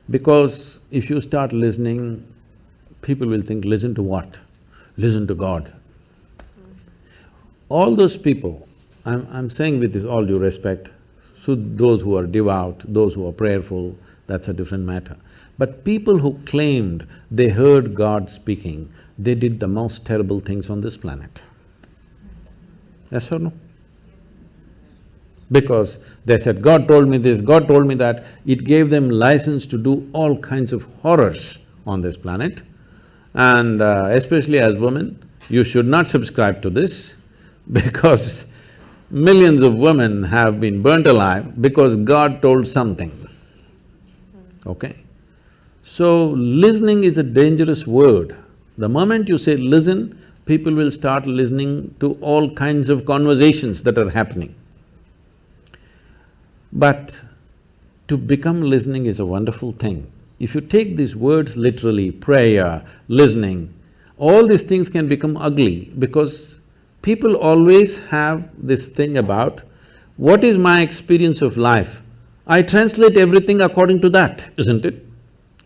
because if you start listening, people will think, listen to what? Listen to God. All those people, I'm saying with this all due respect, so those who are devout, those who are prayerful, that's a different matter. But people who claimed they heard God speaking, they did the most terrible things on this planet. Yes or no? Because they said, God told me this, God told me that, it gave them license to do all kinds of horrors on this planet. And especially as women, you should not subscribe to this, because millions of women have been burnt alive because God told something, okay? So, listening is a dangerous word. The moment you say listen, people will start listening to all kinds of conversations that are happening. But to become listening is a wonderful thing. If you take these words literally, prayer, listening, all these things can become ugly, because people always have this thing about, what is my experience of life? I translate everything according to that, isn't it?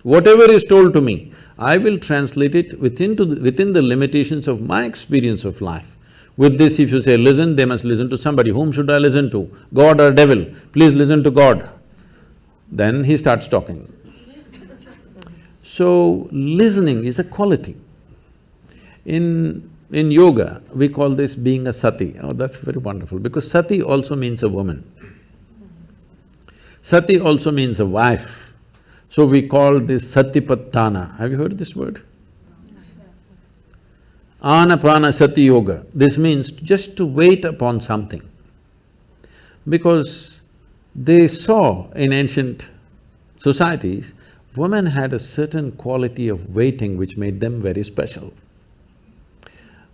Whatever is told to me, I will translate it within the limitations of my experience of life. With this, if you say listen, they must listen to somebody. Whom should I listen to? God or devil? Please listen to God. Then he starts talking. So, listening is a quality. In yoga, we call this being a sati. Oh, that's very wonderful, because sati also means a woman. Sati also means a wife. So we call this satipatthana. Have you heard this word? Anapana sati yoga. This means just to wait upon something. Because they saw in ancient societies, women had a certain quality of waiting which made them very special.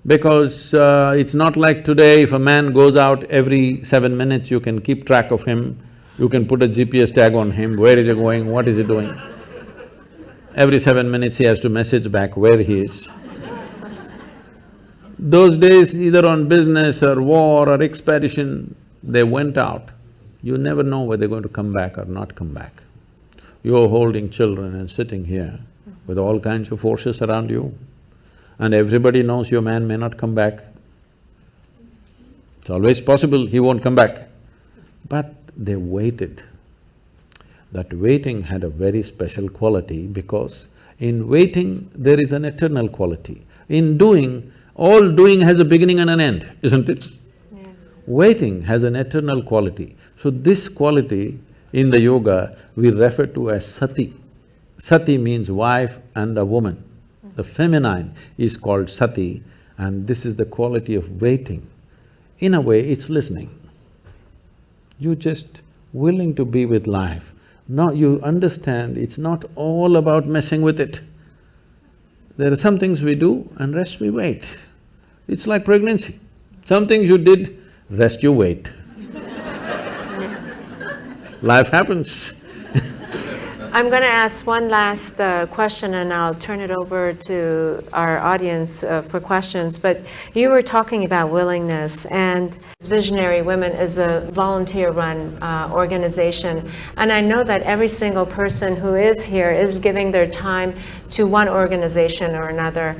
Because it's not like today, if a man goes out every 7 minutes, you can keep track of him, you can put a GPS tag on him, where is he going, what is he doing. Every 7 minutes he has to message back where he is. Those days, either on business or war or expedition, they went out. You never know whether they're going to come back or not come back. You're holding children and sitting here with all kinds of forces around you, and everybody knows your man may not come back. It's always possible he won't come back. But they waited. That waiting had a very special quality because in waiting, there is an eternal quality. In doing, all doing has a beginning and an end, isn't it?
Yes.
Waiting has an eternal quality. So this quality in the yoga we refer to as sati. Sati means wife and a woman. The feminine is called sati, and this is the quality of waiting. In a way, it's listening. You're just willing to be with life. Now you understand it's not all about messing with it. There are some things we do and rest we wait. It's like pregnancy. Some things you did, rest you wait. Life happens.
I'm going to ask one last question and I'll turn it over to our audience for questions. But you were talking about willingness, and Visionary Women is a volunteer-run organization. And I know that every single person who is here is giving their time to one organization or another.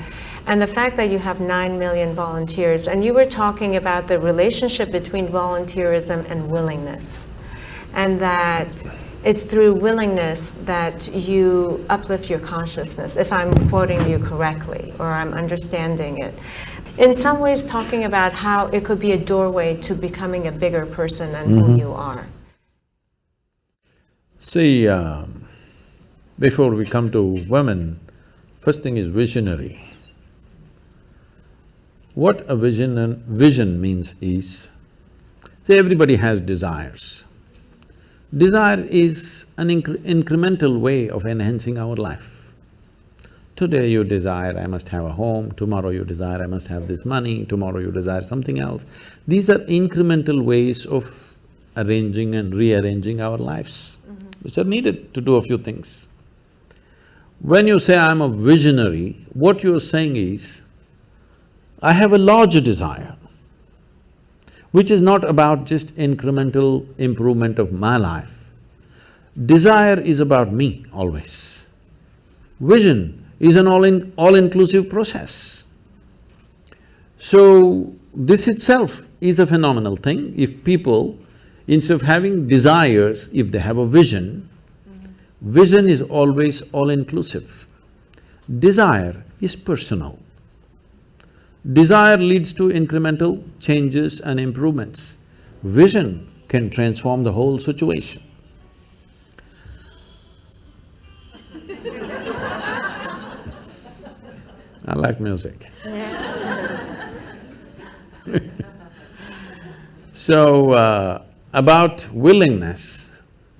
And the fact that you have 9 million volunteers, and you were talking about the relationship between volunteerism and willingness, and that it's through willingness that you uplift your consciousness, if I'm quoting you correctly, or I'm understanding it. In some ways talking about how it could be a doorway to becoming a bigger person than who you are.
See, before we come to women, first thing is visionary. What a vision means is, see, everybody has desires. Desire is an incremental way of enhancing our life. Today you desire, I must have a home, tomorrow you desire, I must have this money, tomorrow you desire something else. These are incremental ways of arranging and rearranging our lives, which are needed to do a few things. When you say, I'm a visionary, what you're saying is, I have a larger desire, which is not about just incremental improvement of my life. Desire is about me always. Vision is an all-inclusive process. So, this itself is a phenomenal thing. If people, instead of having desires, if they have a vision, vision is always all-inclusive. Desire is personal. Desire leads to incremental changes and improvements. Vision can transform the whole situation. I like music. So, about willingness,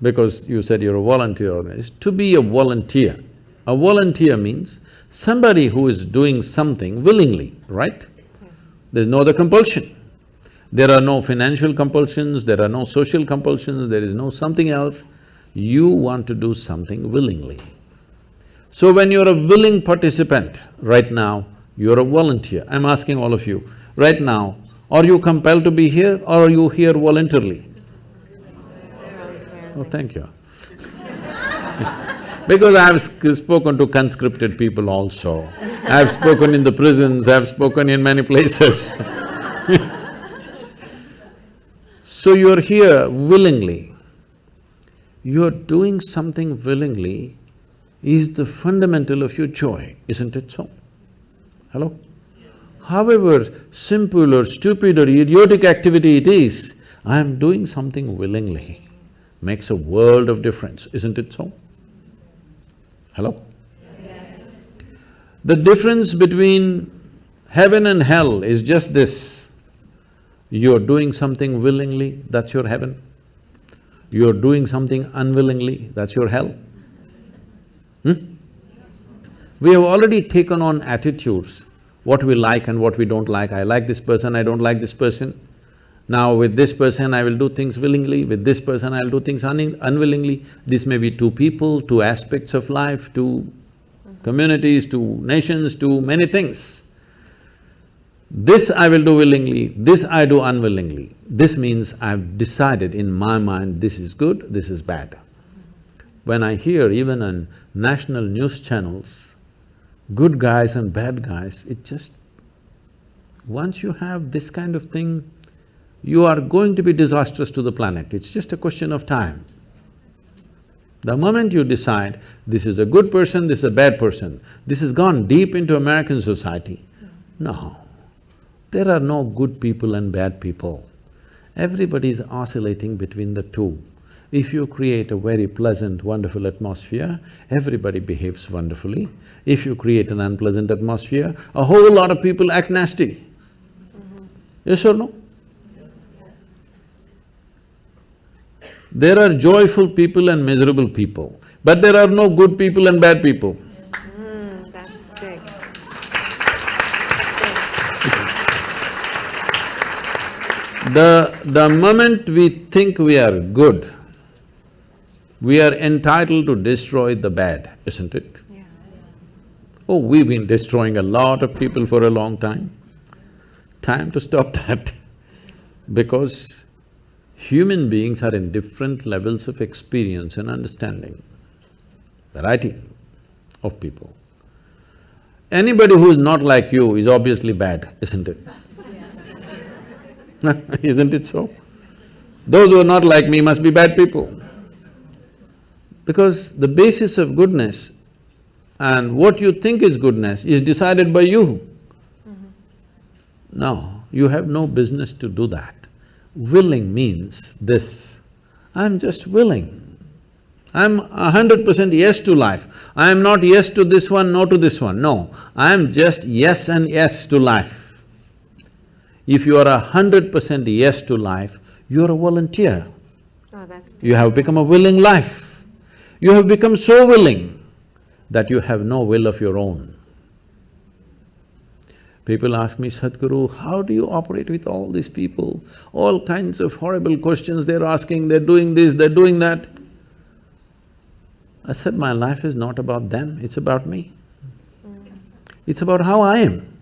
because you said you're a volunteer, is to be a volunteer. A volunteer means somebody who is doing something willingly, right? Yes. There's no other compulsion. There are no financial compulsions, there are no social compulsions, there is no something else. You want to do something willingly. So when you're a willing participant, right now, you're a volunteer. I'm asking all of you, right now, are you compelled to be here or are you here voluntarily? Oh, thank you. Because I've spoken to conscripted people also. I've spoken in the prisons, I've spoken in many places. So you're here willingly. You're doing something willingly is the fundamental of your joy, isn't it so? Hello? However simple or stupid or idiotic activity it is, I'm doing something willingly, makes a world of difference, isn't it so? Hello? Yes. The difference between heaven and hell is just this. You're doing something willingly, that's your heaven. You're doing something unwillingly, that's your hell. We have already taken on attitudes, what we like and what we don't like. I like this person, I don't like this person. Now with this person I will do things willingly, with this person I'll do things unwillingly. This may be two people, two aspects of life, two communities, two nations, two many things. This I will do willingly, this I do unwillingly. This means I've decided in my mind this is good, this is bad. When I hear even on national news channels, good guys and bad guys, it just… once you have this kind of thing, you are going to be disastrous to the planet, it's just a question of time. The moment you decide, this is a good person, this is a bad person, this has gone deep into American society. No, there are no good people and bad people. Everybody is oscillating between the two. If you create a very pleasant, wonderful atmosphere, everybody behaves wonderfully. If you create an unpleasant atmosphere, a whole lot of people act nasty. Yes or no? There are joyful people and miserable people, but there are no good people and bad people.
That's big.
The moment we think we are good, we are entitled to destroy the bad, isn't it?
Yeah.
Oh, we've been destroying a lot of people for a long time. Time to stop that because human beings are in different levels of experience and understanding, variety of people. Anybody who is not like you is obviously bad, isn't it? Isn't it so? Those who are not like me must be bad people. Because the basis of goodness and what you think is goodness is decided by you. No, you have no business to do that. Willing means this, I'm just willing. I'm 100% yes to life. I am not yes to this one, no to this one, no. I am just yes and yes to life. If you are 100% yes to life, you are a volunteer.
Oh, that's
You have become a willing life. You have become so willing that you have no will of your own. People ask me, Sadhguru, how do you operate with all these people? All kinds of horrible questions they're asking, they're doing this, they're doing that. I said, my life is not about them, it's about me. It's about how I am.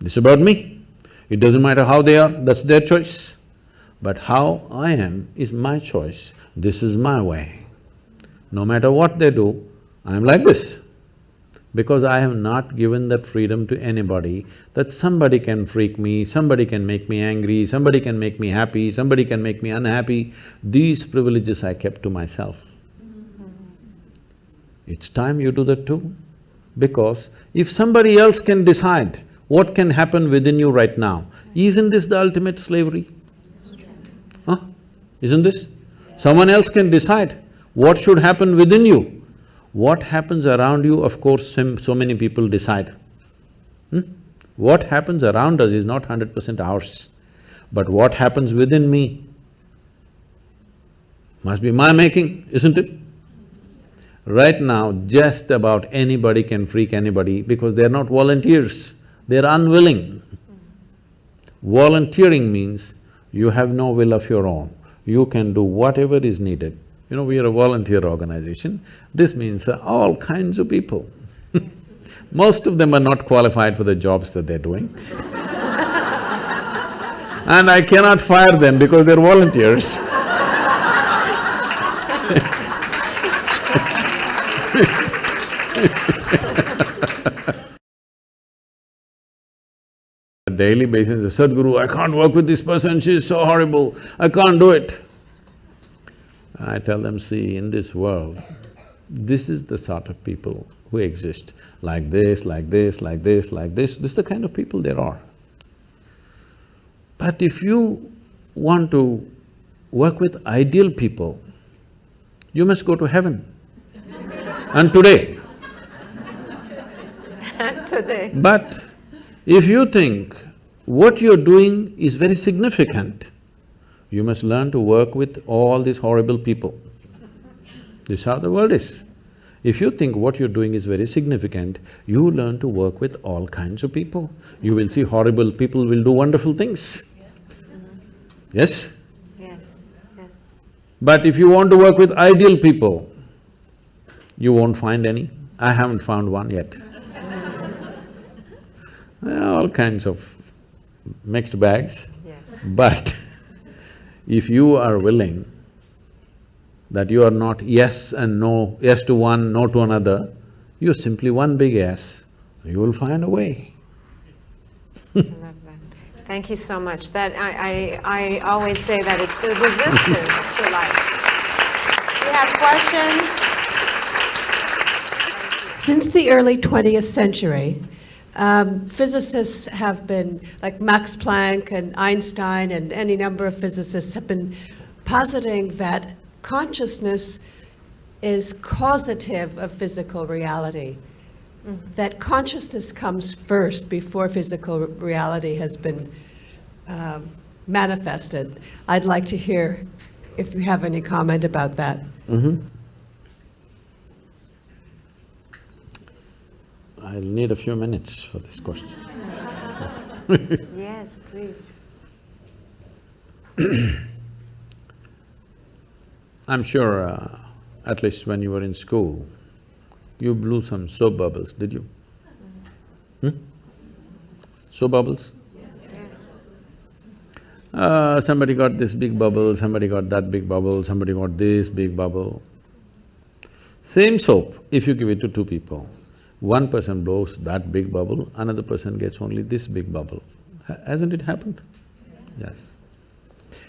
It's about me. It doesn't matter how they are, that's their choice. But how I am is my choice, this is my way. No matter what they do, I'm like this. Because I have not given that freedom to anybody that somebody can freak me, somebody can make me angry, somebody can make me happy, somebody can make me unhappy. These privileges I kept to myself. It's time you do that too. Because if somebody else can decide what can happen within you right now, isn't this the ultimate slavery? Huh? Isn't this? Someone else can decide what should happen within you. What happens around you, of course, so many people decide. What happens around us is not 100% ours. But what happens within me must be my making, isn't it? Right now, just about anybody can freak anybody because they're not volunteers, they're unwilling. Volunteering means you have no will of your own, you can do whatever is needed. You know, we are a volunteer organization, this means all kinds of people. Most of them are not qualified for the jobs that they're doing. And I cannot fire them because they're volunteers. On a daily basis, Sadhguru, I can't work with this person, she's so horrible, I can't do it. I tell them, see, in this world, this is the sort of people who exist, like this, like this, like this, like this is the kind of people there are. But if you want to work with ideal people, you must go to heaven. And today.
today.
But if you think what you're doing is very significant, you must learn to work with all these horrible people. This is how the world is. If you think what you're doing is very significant, you learn to work with all kinds of people. You will see horrible people will do wonderful things. Yes?
Yes, yes.
But if you want to work with ideal people, you won't find any. I haven't found one yet. all kinds of mixed bags.
Yes.
But if you are willing that you are not yes and no, yes to one, no to another, you're simply one big yes, you will find a way.
I love that. Thank you so much. That I always say that it's the resistance to life. You have questions?
Since the early 20th century, physicists have been, like Max Planck and Einstein and any number of physicists have been positing that consciousness is causative of physical reality. That consciousness comes first before physical reality has been manifested. I'd like to hear if you have any comment about that.
I'll need a few minutes for this question.
Yes, please.
I'm sure, at least when you were in school, you blew some soap bubbles, did you? Soap bubbles? Somebody got this big bubble, somebody got that big bubble, somebody got this big bubble. Same soap, if you give it to two people, one person blows that big bubble, another person gets only this big bubble. Hasn't it happened? Yes.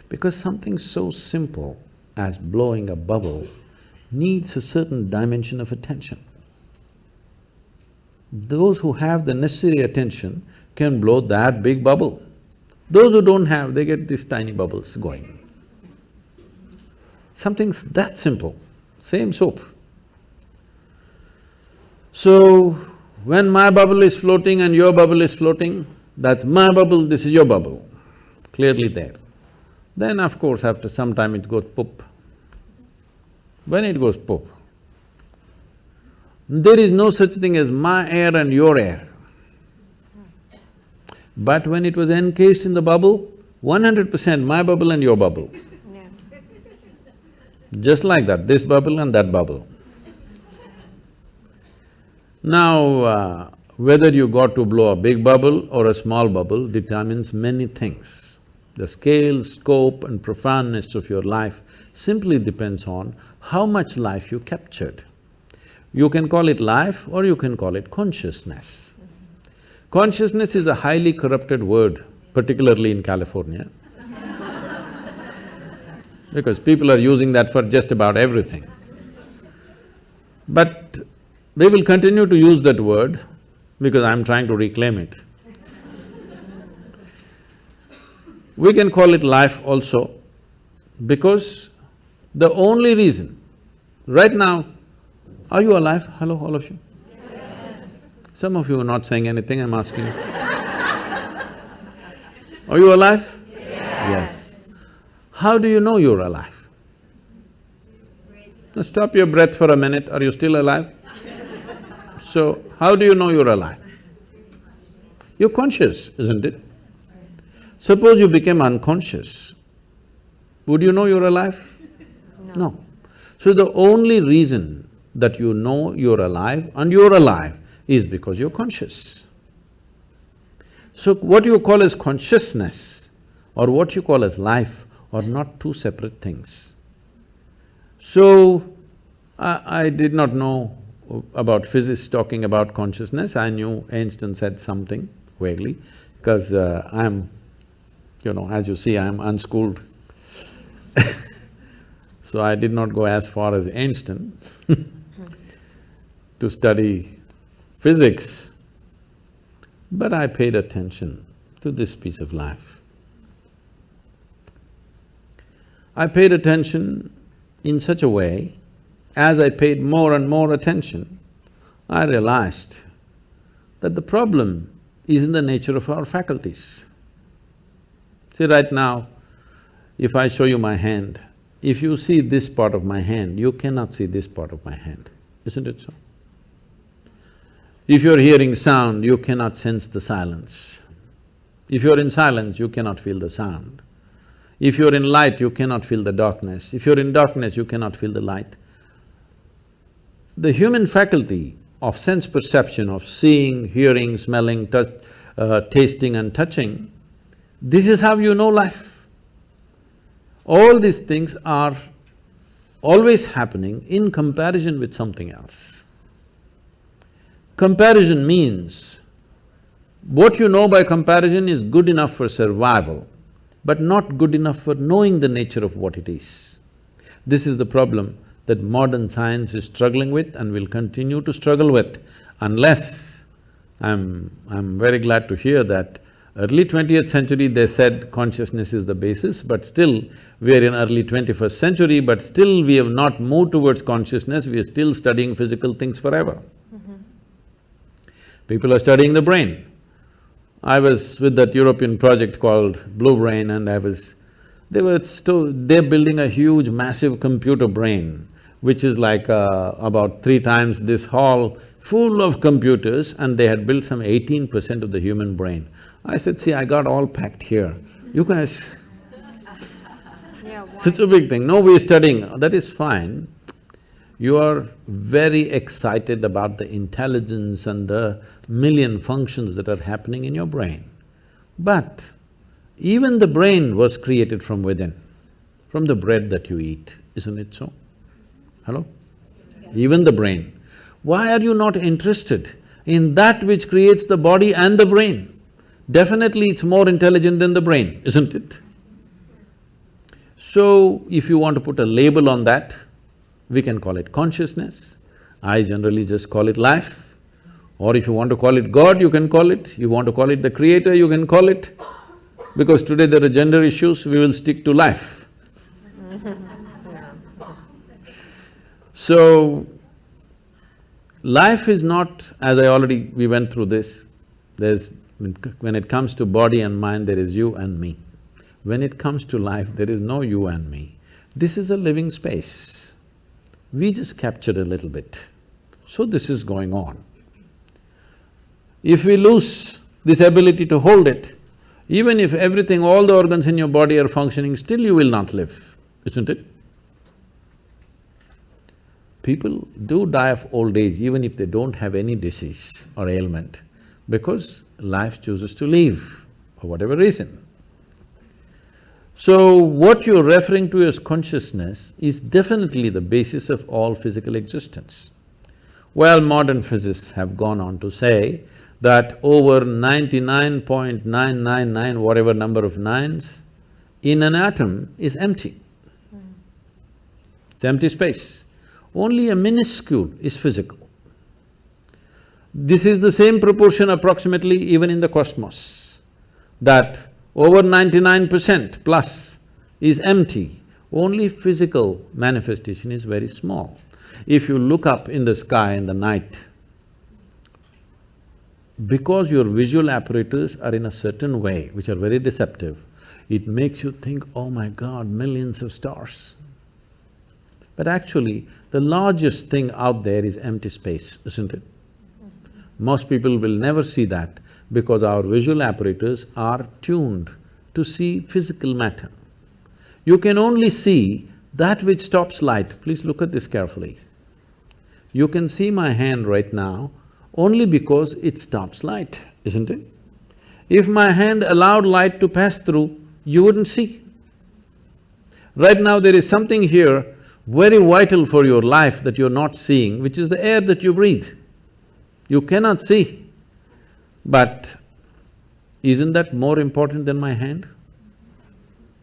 Because something so simple as blowing a bubble needs a certain dimension of attention. Those who have the necessary attention can blow that big bubble. Those who don't have, they get these tiny bubbles going. Something's that simple, same soap. So, when my bubble is floating and your bubble is floating, that's my bubble, this is your bubble, clearly there. Then of course, after some time it goes poop. When it goes poop, there is no such thing as my air and your air. But when it was encased in the bubble, 100% my bubble and your bubble.
Yeah.
Just like that, this bubble and that bubble. Now, whether you got to blow a big bubble or a small bubble determines many things. The scale, scope and profoundness of your life simply depends on how much life you captured. You can call it life or you can call it consciousness. Consciousness is a highly corrupted word, particularly in California, because people are using that for just about everything. But they will continue to use that word because I'm trying to reclaim it. We can call it life also because the only reason… Right now, are you alive? Hello, all of you? Yes. Some of you are not saying anything, I'm asking you. Are you alive? Yes. How do you know you're alive? Now stop your breath for a minute, are you still alive? So, how do you know you're alive? You're conscious, isn't it? Suppose you became unconscious, would you know you're alive? No. So the only reason that you know you're alive and you're alive is because you're conscious. So what you call as consciousness or what you call as life are not two separate things. So, I did not know about physics talking about consciousness. I knew Einstein said something vaguely because I'm, as you see, I'm unschooled. So I did not go as far as Einstein to study physics, but I paid attention to this piece of life. I paid attention in such a way, as I paid more and more attention, I realized that the problem is in the nature of our faculties. See, right now, if I show you my hand, if you see this part of my hand, you cannot see this part of my hand, isn't it so? If you're hearing sound, you cannot sense the silence. If you're in silence, you cannot feel the sound. If you're in light, you cannot feel the darkness. If you're in darkness, you cannot feel the light. The human faculty of sense perception, of seeing, hearing, smelling, touch, tasting and touching. This is how you know life. All these things are always happening in comparison with something else. Comparison means what you know by comparison is good enough for survival, but not good enough for knowing the nature of what it is. This is the problem that modern science is struggling with and will continue to struggle with unless… I'm very glad to hear that early 20th century they said consciousness is the basis, but still we are in early 21st century, but still we have not moved towards consciousness, we are still studying physical things forever. People are studying the brain. I was with that European project called Blue Brain and they're building a huge massive computer brain, which is like about 3 times this hall, full of computers, and they had built some 18% of the human brain. I said, see, I got all packed here. You guys… such a big thing. No, we're studying, that is fine. You are very excited about the intelligence and the million functions that are happening in your brain. But even the brain was created from within, from the bread that you eat, isn't it so? Hello? Even the brain. Why are you not interested in that which creates the body and the brain? Definitely it's more intelligent than the brain, isn't it? So, if you want to put a label on that, we can call it consciousness. I generally just call it life. Or if you want to call it God, you can call it. You want to call it the creator, you can call it. Because today there are gender issues, we will stick to life. So, life is not… as we went through this, when it comes to body and mind, there is you and me. When it comes to life, there is no you and me. This is a living space. We just captured a little bit. So this is going on. If we lose this ability to hold it, even if everything, all the organs in your body are functioning, still you will not live, isn't it? People do die of old age even if they don't have any disease or ailment, because life chooses to leave for whatever reason. So, what you're referring to as consciousness is definitely the basis of all physical existence. Well, modern physicists have gone on to say that over 99.999 whatever number of nines in an atom is empty. It's empty space. Only a minuscule is physical. This is the same proportion approximately even in the cosmos, that over 99% plus is empty, only physical manifestation is very small. If you look up in the sky in the night, because your visual apparatus are in a certain way, which are very deceptive, it makes you think, oh my God, millions of stars. But actually, the largest thing out there is empty space, isn't it? Most people will never see that because our visual apparatus are tuned to see physical matter. You can only see that which stops light. Please look at this carefully. You can see my hand right now only because it stops light, isn't it? If my hand allowed light to pass through, you wouldn't see. Right now there is something here very vital for your life that you're not seeing, which is the air that you breathe. You cannot see, but isn't that more important than my hand?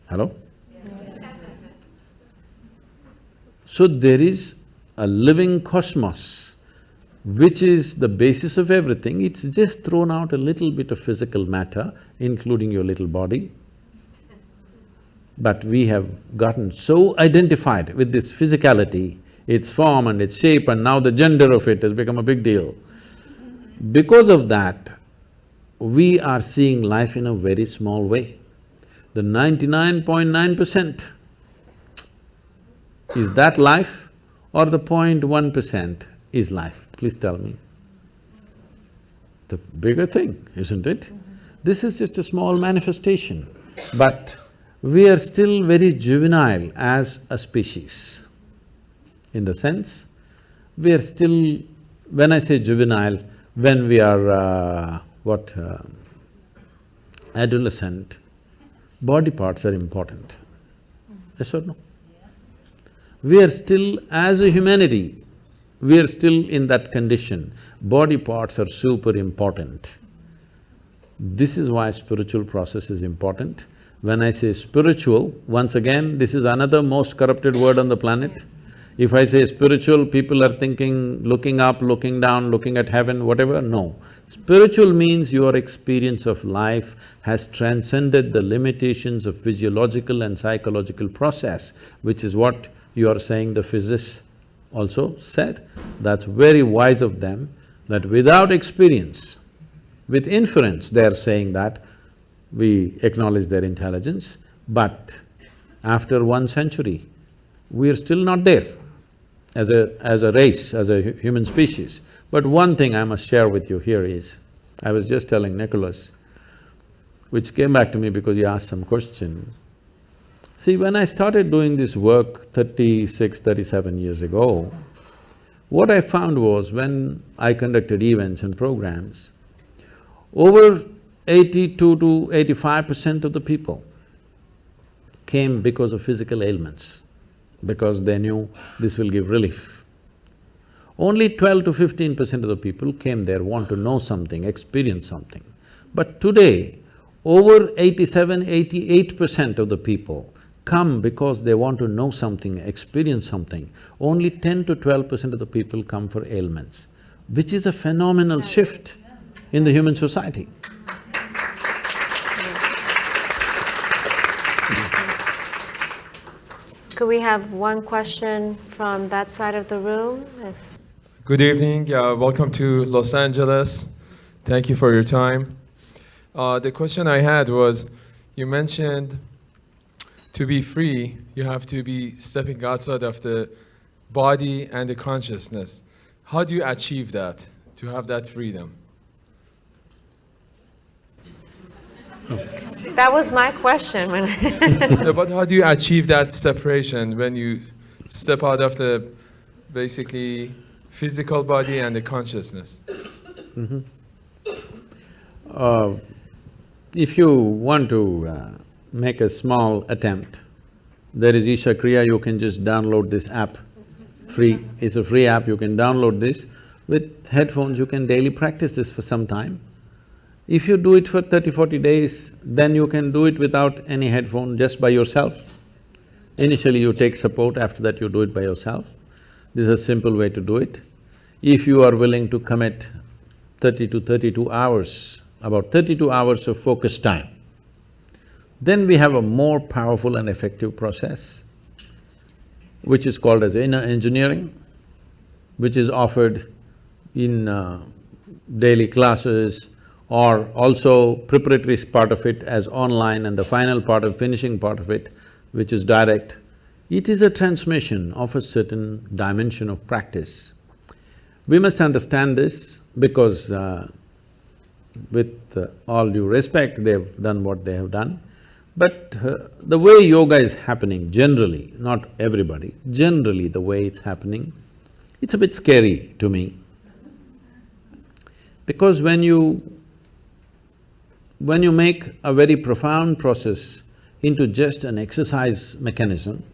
Hello? Yes. So there is a living cosmos which is the basis of everything. It's just thrown out a little bit of physical matter, including your little body. But we have gotten so identified with this physicality, its form and its shape, and now the gender of it has become a big deal. Because of that, we are seeing life in a very small way. The 99.9%, is that life or the 0.1% is life? Please tell me. The bigger thing, isn't it? This is just a small manifestation, but we are still very juvenile as a species. In the sense, we are still… when I say juvenile, when we are… adolescent, body parts are important. Yes or no? We are still, as a humanity, we are still in that condition. Body parts are super important. This is why spiritual process is important. When I say spiritual, once again, this is another most corrupted word on the planet. If I say spiritual, people are thinking looking up, looking down, looking at heaven, whatever. No. Spiritual means your experience of life has transcended the limitations of physiological and psychological process, which is what you are saying the physicists also said. That's very wise of them, that without experience, with inference, they are saying that we acknowledge their intelligence, but after 1 century, we are still not there as a race, as a human species. But one thing I must share with you here is, I was just telling Nicholas, which came back to me because he asked some question. See, when I started doing this work 36, 37 years ago, what I found was when I conducted events and programs, over 82 to 85% of the people came because of physical ailments, because they knew this will give relief. Only 12 to 15% of the people came there, want to know something, experience something. But today, over 87, 88% of the people come because they want to know something, experience something. Only 10 to 12% of the people come for ailments, which is a phenomenal shift in the human society.
Could we have one question from that side of the room?
Good evening, welcome to Los Angeles. Thank you for your time. The question I had was, you mentioned to be free, you have to be stepping outside of the body and the consciousness. How do you achieve that, to have that freedom?
That was my question when
No, but how do you achieve that separation when you step out of the basically physical body and the consciousness?
If you want to make a small attempt, there is Isha Kriya, you can just download this app, free. It's a free app, you can download this. With headphones, you can daily practice this for some time. If you do it for 30-40 days, then you can do it without any headphone, just by yourself. Initially you take support, after that you do it by yourself. This is a simple way to do it. If you are willing to commit 30 to 32 hours, about 32 hours of focus time, then we have a more powerful and effective process, which is called as inner engineering, which is offered in daily classes, or also preparatory part of it as online, and the final part of finishing part of it, which is direct. It is a transmission of a certain dimension of practice. We must understand this because with all due respect, they've done what they have done. But the way yoga is happening generally, not everybody, generally the way it's happening, it's a bit scary to me. Because when you make a very profound process into just an exercise mechanism,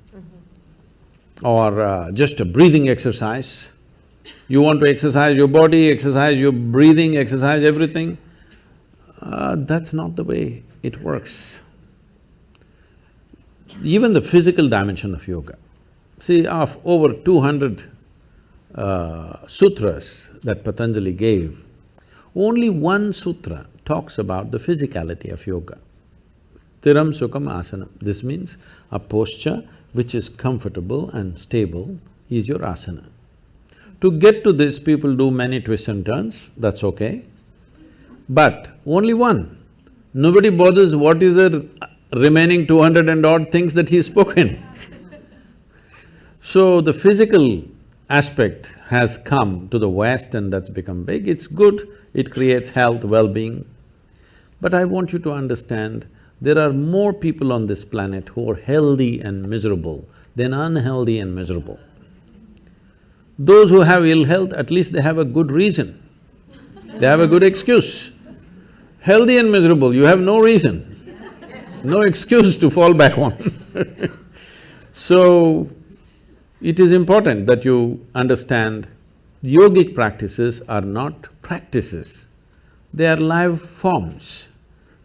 or just a breathing exercise, you want to exercise your body, exercise your breathing, exercise everything, that's not the way it works. Even the physical dimension of yoga. See, of over 200 sutras that Patanjali gave, only one sutra talks about the physicality of yoga. Thiram Sukham Asanam. This means a posture which is comfortable and stable is your asana. To get to this, people do many twists and turns, that's okay. But only one. Nobody bothers what is the remaining 200 and odd things that he's spoken. So the physical aspect has come to the West and that's become big. It's good, it creates health, well-being. But I want you to understand, there are more people on this planet who are healthy and miserable than unhealthy and miserable. Those who have ill health, at least they have a good reason, they have a good excuse. Healthy and miserable, you have no reason, no excuse to fall back on. So, it is important that you understand yogic practices are not practices, they are live forms,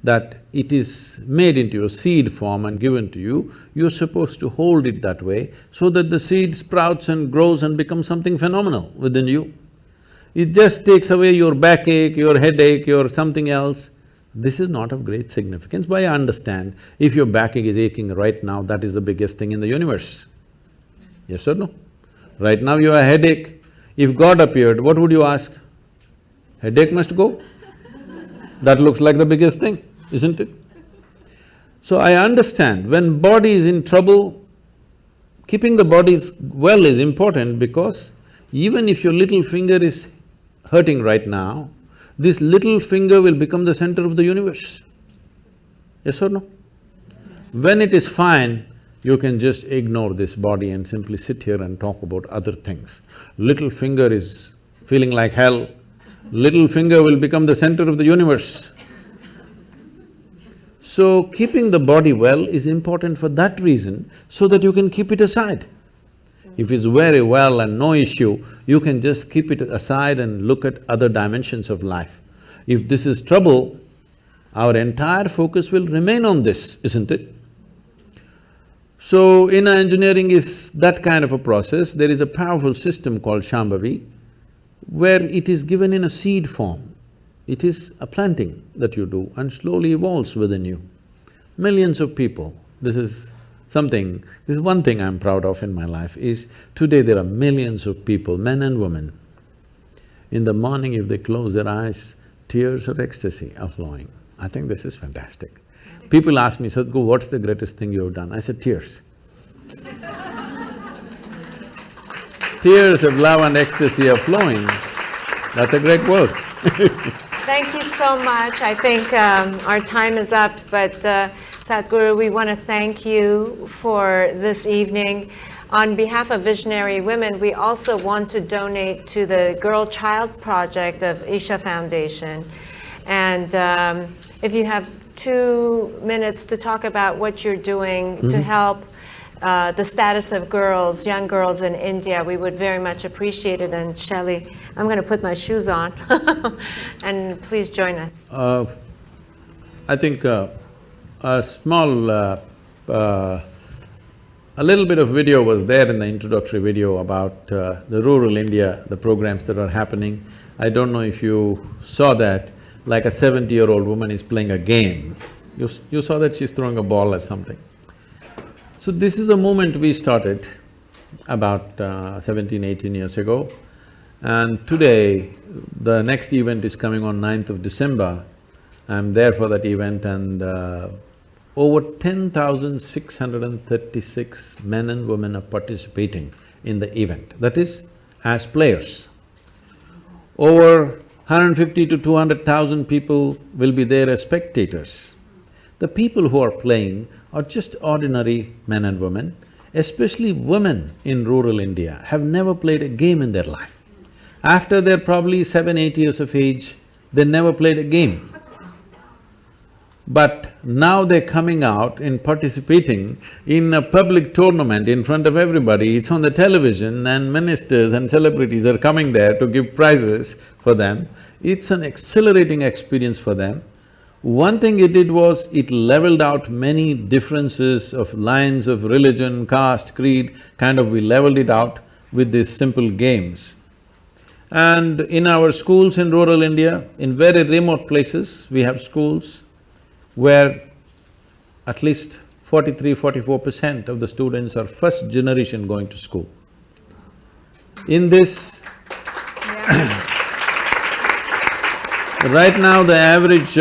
that it is made into a seed form and given to you, you're supposed to hold it that way so that the seed sprouts and grows and becomes something phenomenal within you. It just takes away your backache, your headache, your something else. This is not of great significance, but I understand if your backache is aching right now, that is the biggest thing in the universe. Yes or no? Right now you have a headache. If God appeared, what would you ask? Headache must go? That looks like the biggest thing, isn't it? So I understand, when body is in trouble, keeping the body well is important because even if your little finger is hurting right now, this little finger will become the center of the universe. Yes or no? When it is fine, you can just ignore this body and simply sit here and talk about other things. Little finger is feeling like hell, little finger will become the center of the universe. So, keeping the body well is important for that reason, so that you can keep it aside. If it's very well and no issue, you can just keep it aside and look at other dimensions of life. If this is trouble, our entire focus will remain on this, isn't it? So, inner engineering is that kind of a process. There is a powerful system called Shambhavi, where it is given in a seed form. It is a planting that you do and slowly evolves within you. Millions of people, this is one thing I'm proud of in my life is, today there are millions of people, men and women. In the morning if they close their eyes, tears of ecstasy are flowing. I think this is fantastic. People ask me, Sadhguru, what's the greatest thing you've done? I said, tears. Tears of love and ecstasy are flowing, that's a great work.
Thank you so much. I think our time is up, but Sadhguru, we want to thank you for this evening. On behalf of Visionary Women, we also want to donate to the Girl Child Project of Isha Foundation. And if you have 2 minutes to talk about what you're doing to help the status of girls, young girls in India, we would very much appreciate it. And Shelley, I'm going to put my shoes on and please join us.
I think a little bit of video was there in the introductory video about the rural India, the programs that are happening. I don't know if you saw that, like a 70-year-old woman is playing a game. You saw that she's throwing a ball at something. So this is a movement we started about 17, 18 years ago. And today, the next event is coming on 9th of December. I'm there for that event and over 10,636 men and women are participating in the event, that is, as players. Over 150 to 200,000 people will be there as spectators. The people who are playing are just ordinary men and women, especially women in rural India have never played a game in their life. After they're probably 7, 8 years of age, they never played a game. But now they're coming out and participating in a public tournament in front of everybody, it's on the television and ministers and celebrities are coming there to give prizes for them. It's an exhilarating experience for them. One thing it did was, it leveled out many differences of lines of religion, caste, creed, we leveled it out with these simple games. And in our schools in rural India, in very remote places, we have schools where at least 43–44% of the students are first generation going to school. In this right now, the average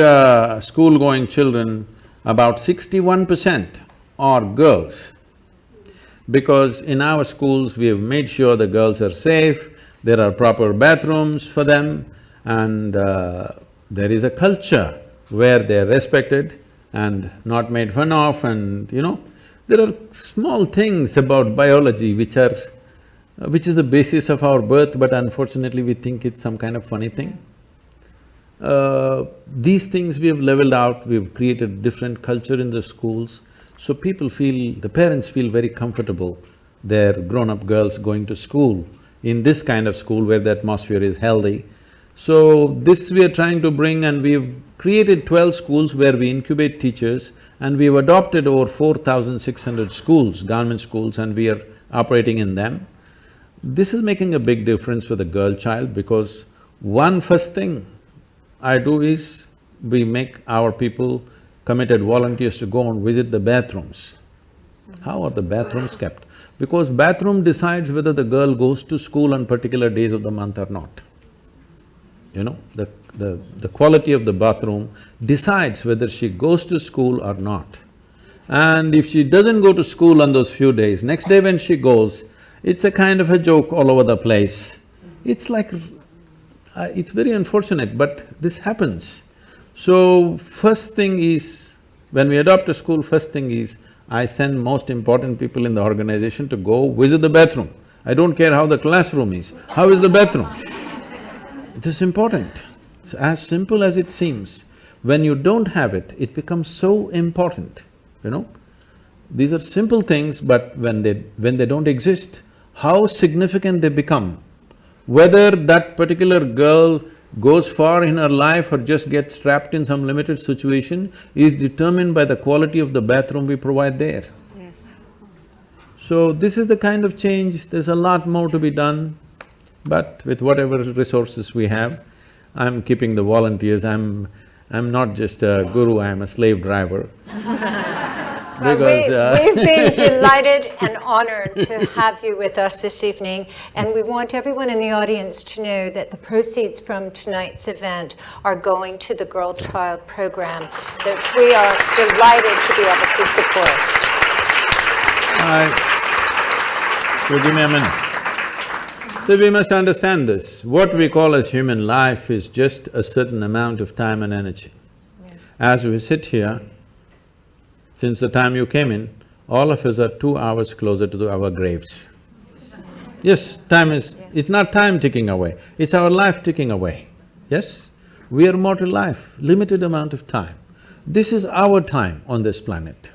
school-going children, about 61% are girls. Because in our schools, we have made sure the girls are safe, there are proper bathrooms for them, and there is a culture where they're respected and not made fun of, and there are small things about biology which is the basis of our birth, but unfortunately we think it's some kind of funny thing. These things we have leveled out, we've created different culture in the schools, so people feel… the parents feel very comfortable, their grown-up girls going to school, in this kind of school where the atmosphere is healthy. So this we are trying to bring, and we've created 12 schools where we incubate teachers, and we've adopted over 4,600 schools, government schools, and we are operating in them. This is making a big difference for the girl child, because first thing I do is, we make our people committed volunteers to go and visit the bathrooms. How are the bathrooms kept? Because bathroom decides whether the girl goes to school on particular days of the month or not. You know, the quality of the bathroom decides whether she goes to school or not. And if she doesn't go to school on those few days, next day when she goes, it's a kind of a joke all over the place. It's like… it's very unfortunate, but this happens. So, first thing is, when we adopt a school, first thing is, I send most important people in the organization to go visit the bathroom. I don't care how the classroom is, how is the bathroom? It is important. It's as simple as it seems. When you don't have it, it becomes so important, you know. These are simple things, but when they don't exist, how significant they become. Whether that particular girl goes far in her life or just gets trapped in some limited situation is determined by the quality of the bathroom we provide there.
Yes.
So this is the kind of change, there's a lot more to be done, but with whatever resources we have, I'm keeping the volunteers, I'm not just a guru, I'm a slave driver.
We've been delighted and honored to have you with us this evening, and we want everyone in the audience to know that the proceeds from tonight's event are going to the Girl Child Program that we are delighted to be able to support.
So give me a minute. So we must understand this, what we call as human life is just a certain amount of time and energy. Yeah. As we sit here, since the time you came in, all of us are 2 hours closer to our graves. Yes, time is… it's not time ticking away, it's our life ticking away, yes? We are mortal life, limited amount of time. This is our time on this planet.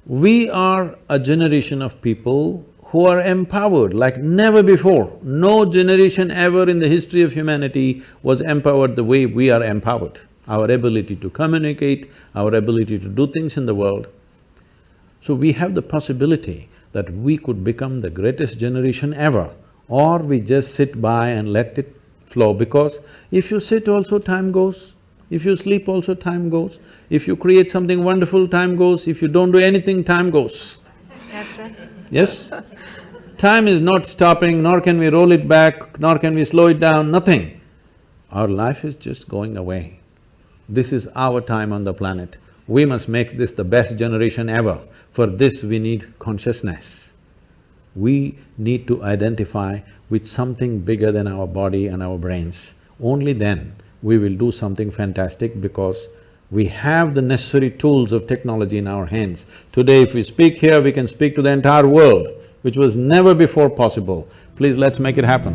We are a generation of people who are empowered like never before. No generation ever in the history of humanity was empowered the way we are empowered. Our ability to communicate, our ability to do things in the world. So we have the possibility that we could become the greatest generation ever, or we just sit by and let it flow, because if you sit also time goes, if you sleep also time goes, if you create something wonderful time goes, if you don't do anything time goes.
That's right.
Yes? Time is not stopping, nor can we roll it back, nor can we slow it down, nothing. Our life is just going away. This is our time on the planet. We must make this the best generation ever. For this we need consciousness. We need to identify with something bigger than our body and our brains. Only then we will do something fantastic, because we have the necessary tools of technology in our hands. Today if we speak here, we can speak to the entire world, which was never before possible. Please, let's make it happen.